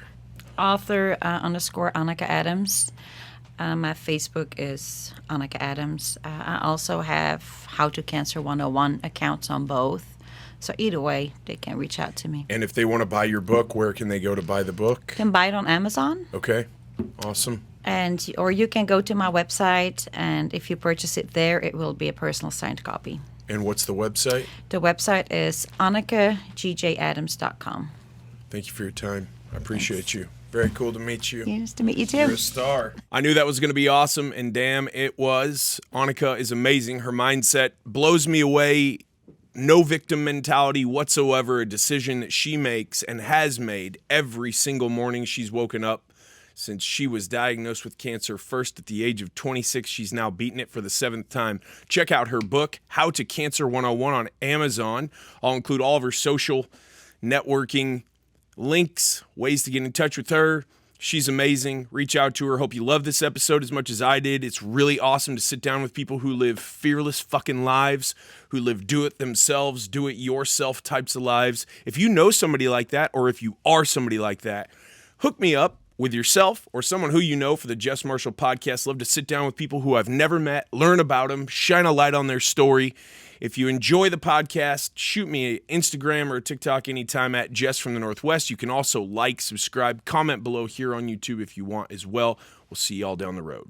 Author _ Anneke Adams. My Facebook is Anneke Adams. I also have How to Cancer 101 accounts on both. So either way, they can reach out to me. And if they want to buy your book, where can they go to buy the book? You can buy it on Amazon, Okay. Awesome. or you can go to my website, and if you purchase it there, it will be a personal signed copy. And what's the website? The website is AnnekeGJAdams.com. Thank you for your time. I appreciate you. Very cool to meet you. Nice to meet you You're too. a star. I knew that was going to be awesome, and damn, it was. Anneke is amazing. Her mindset blows me away. No victim mentality whatsoever. A decision that she makes and has made every single morning she's woken up since she was diagnosed with cancer, first at the age of 26. She's now beaten it for the 7th time. Check out her book, How to Cancer 101, on Amazon. I'll include all of her social networking links, ways to get in touch with her. She's amazing. Reach out to her. Hope you love this episode as much as I did. It's really awesome to sit down with people who live fearless fucking lives, who live do-it-themselves, do-it-yourself types of lives. If you know somebody like that, or if you are somebody like that, hook me up with yourself or someone who you know for the Jess Marshall podcast. Love to sit down with people who I've never met, learn about them, shine a light on their story. If you enjoy the podcast, shoot me an Instagram or a TikTok anytime at Jess from the Northwest. You can also like, subscribe, comment below here on YouTube if you want as well. We'll see y'all down the road.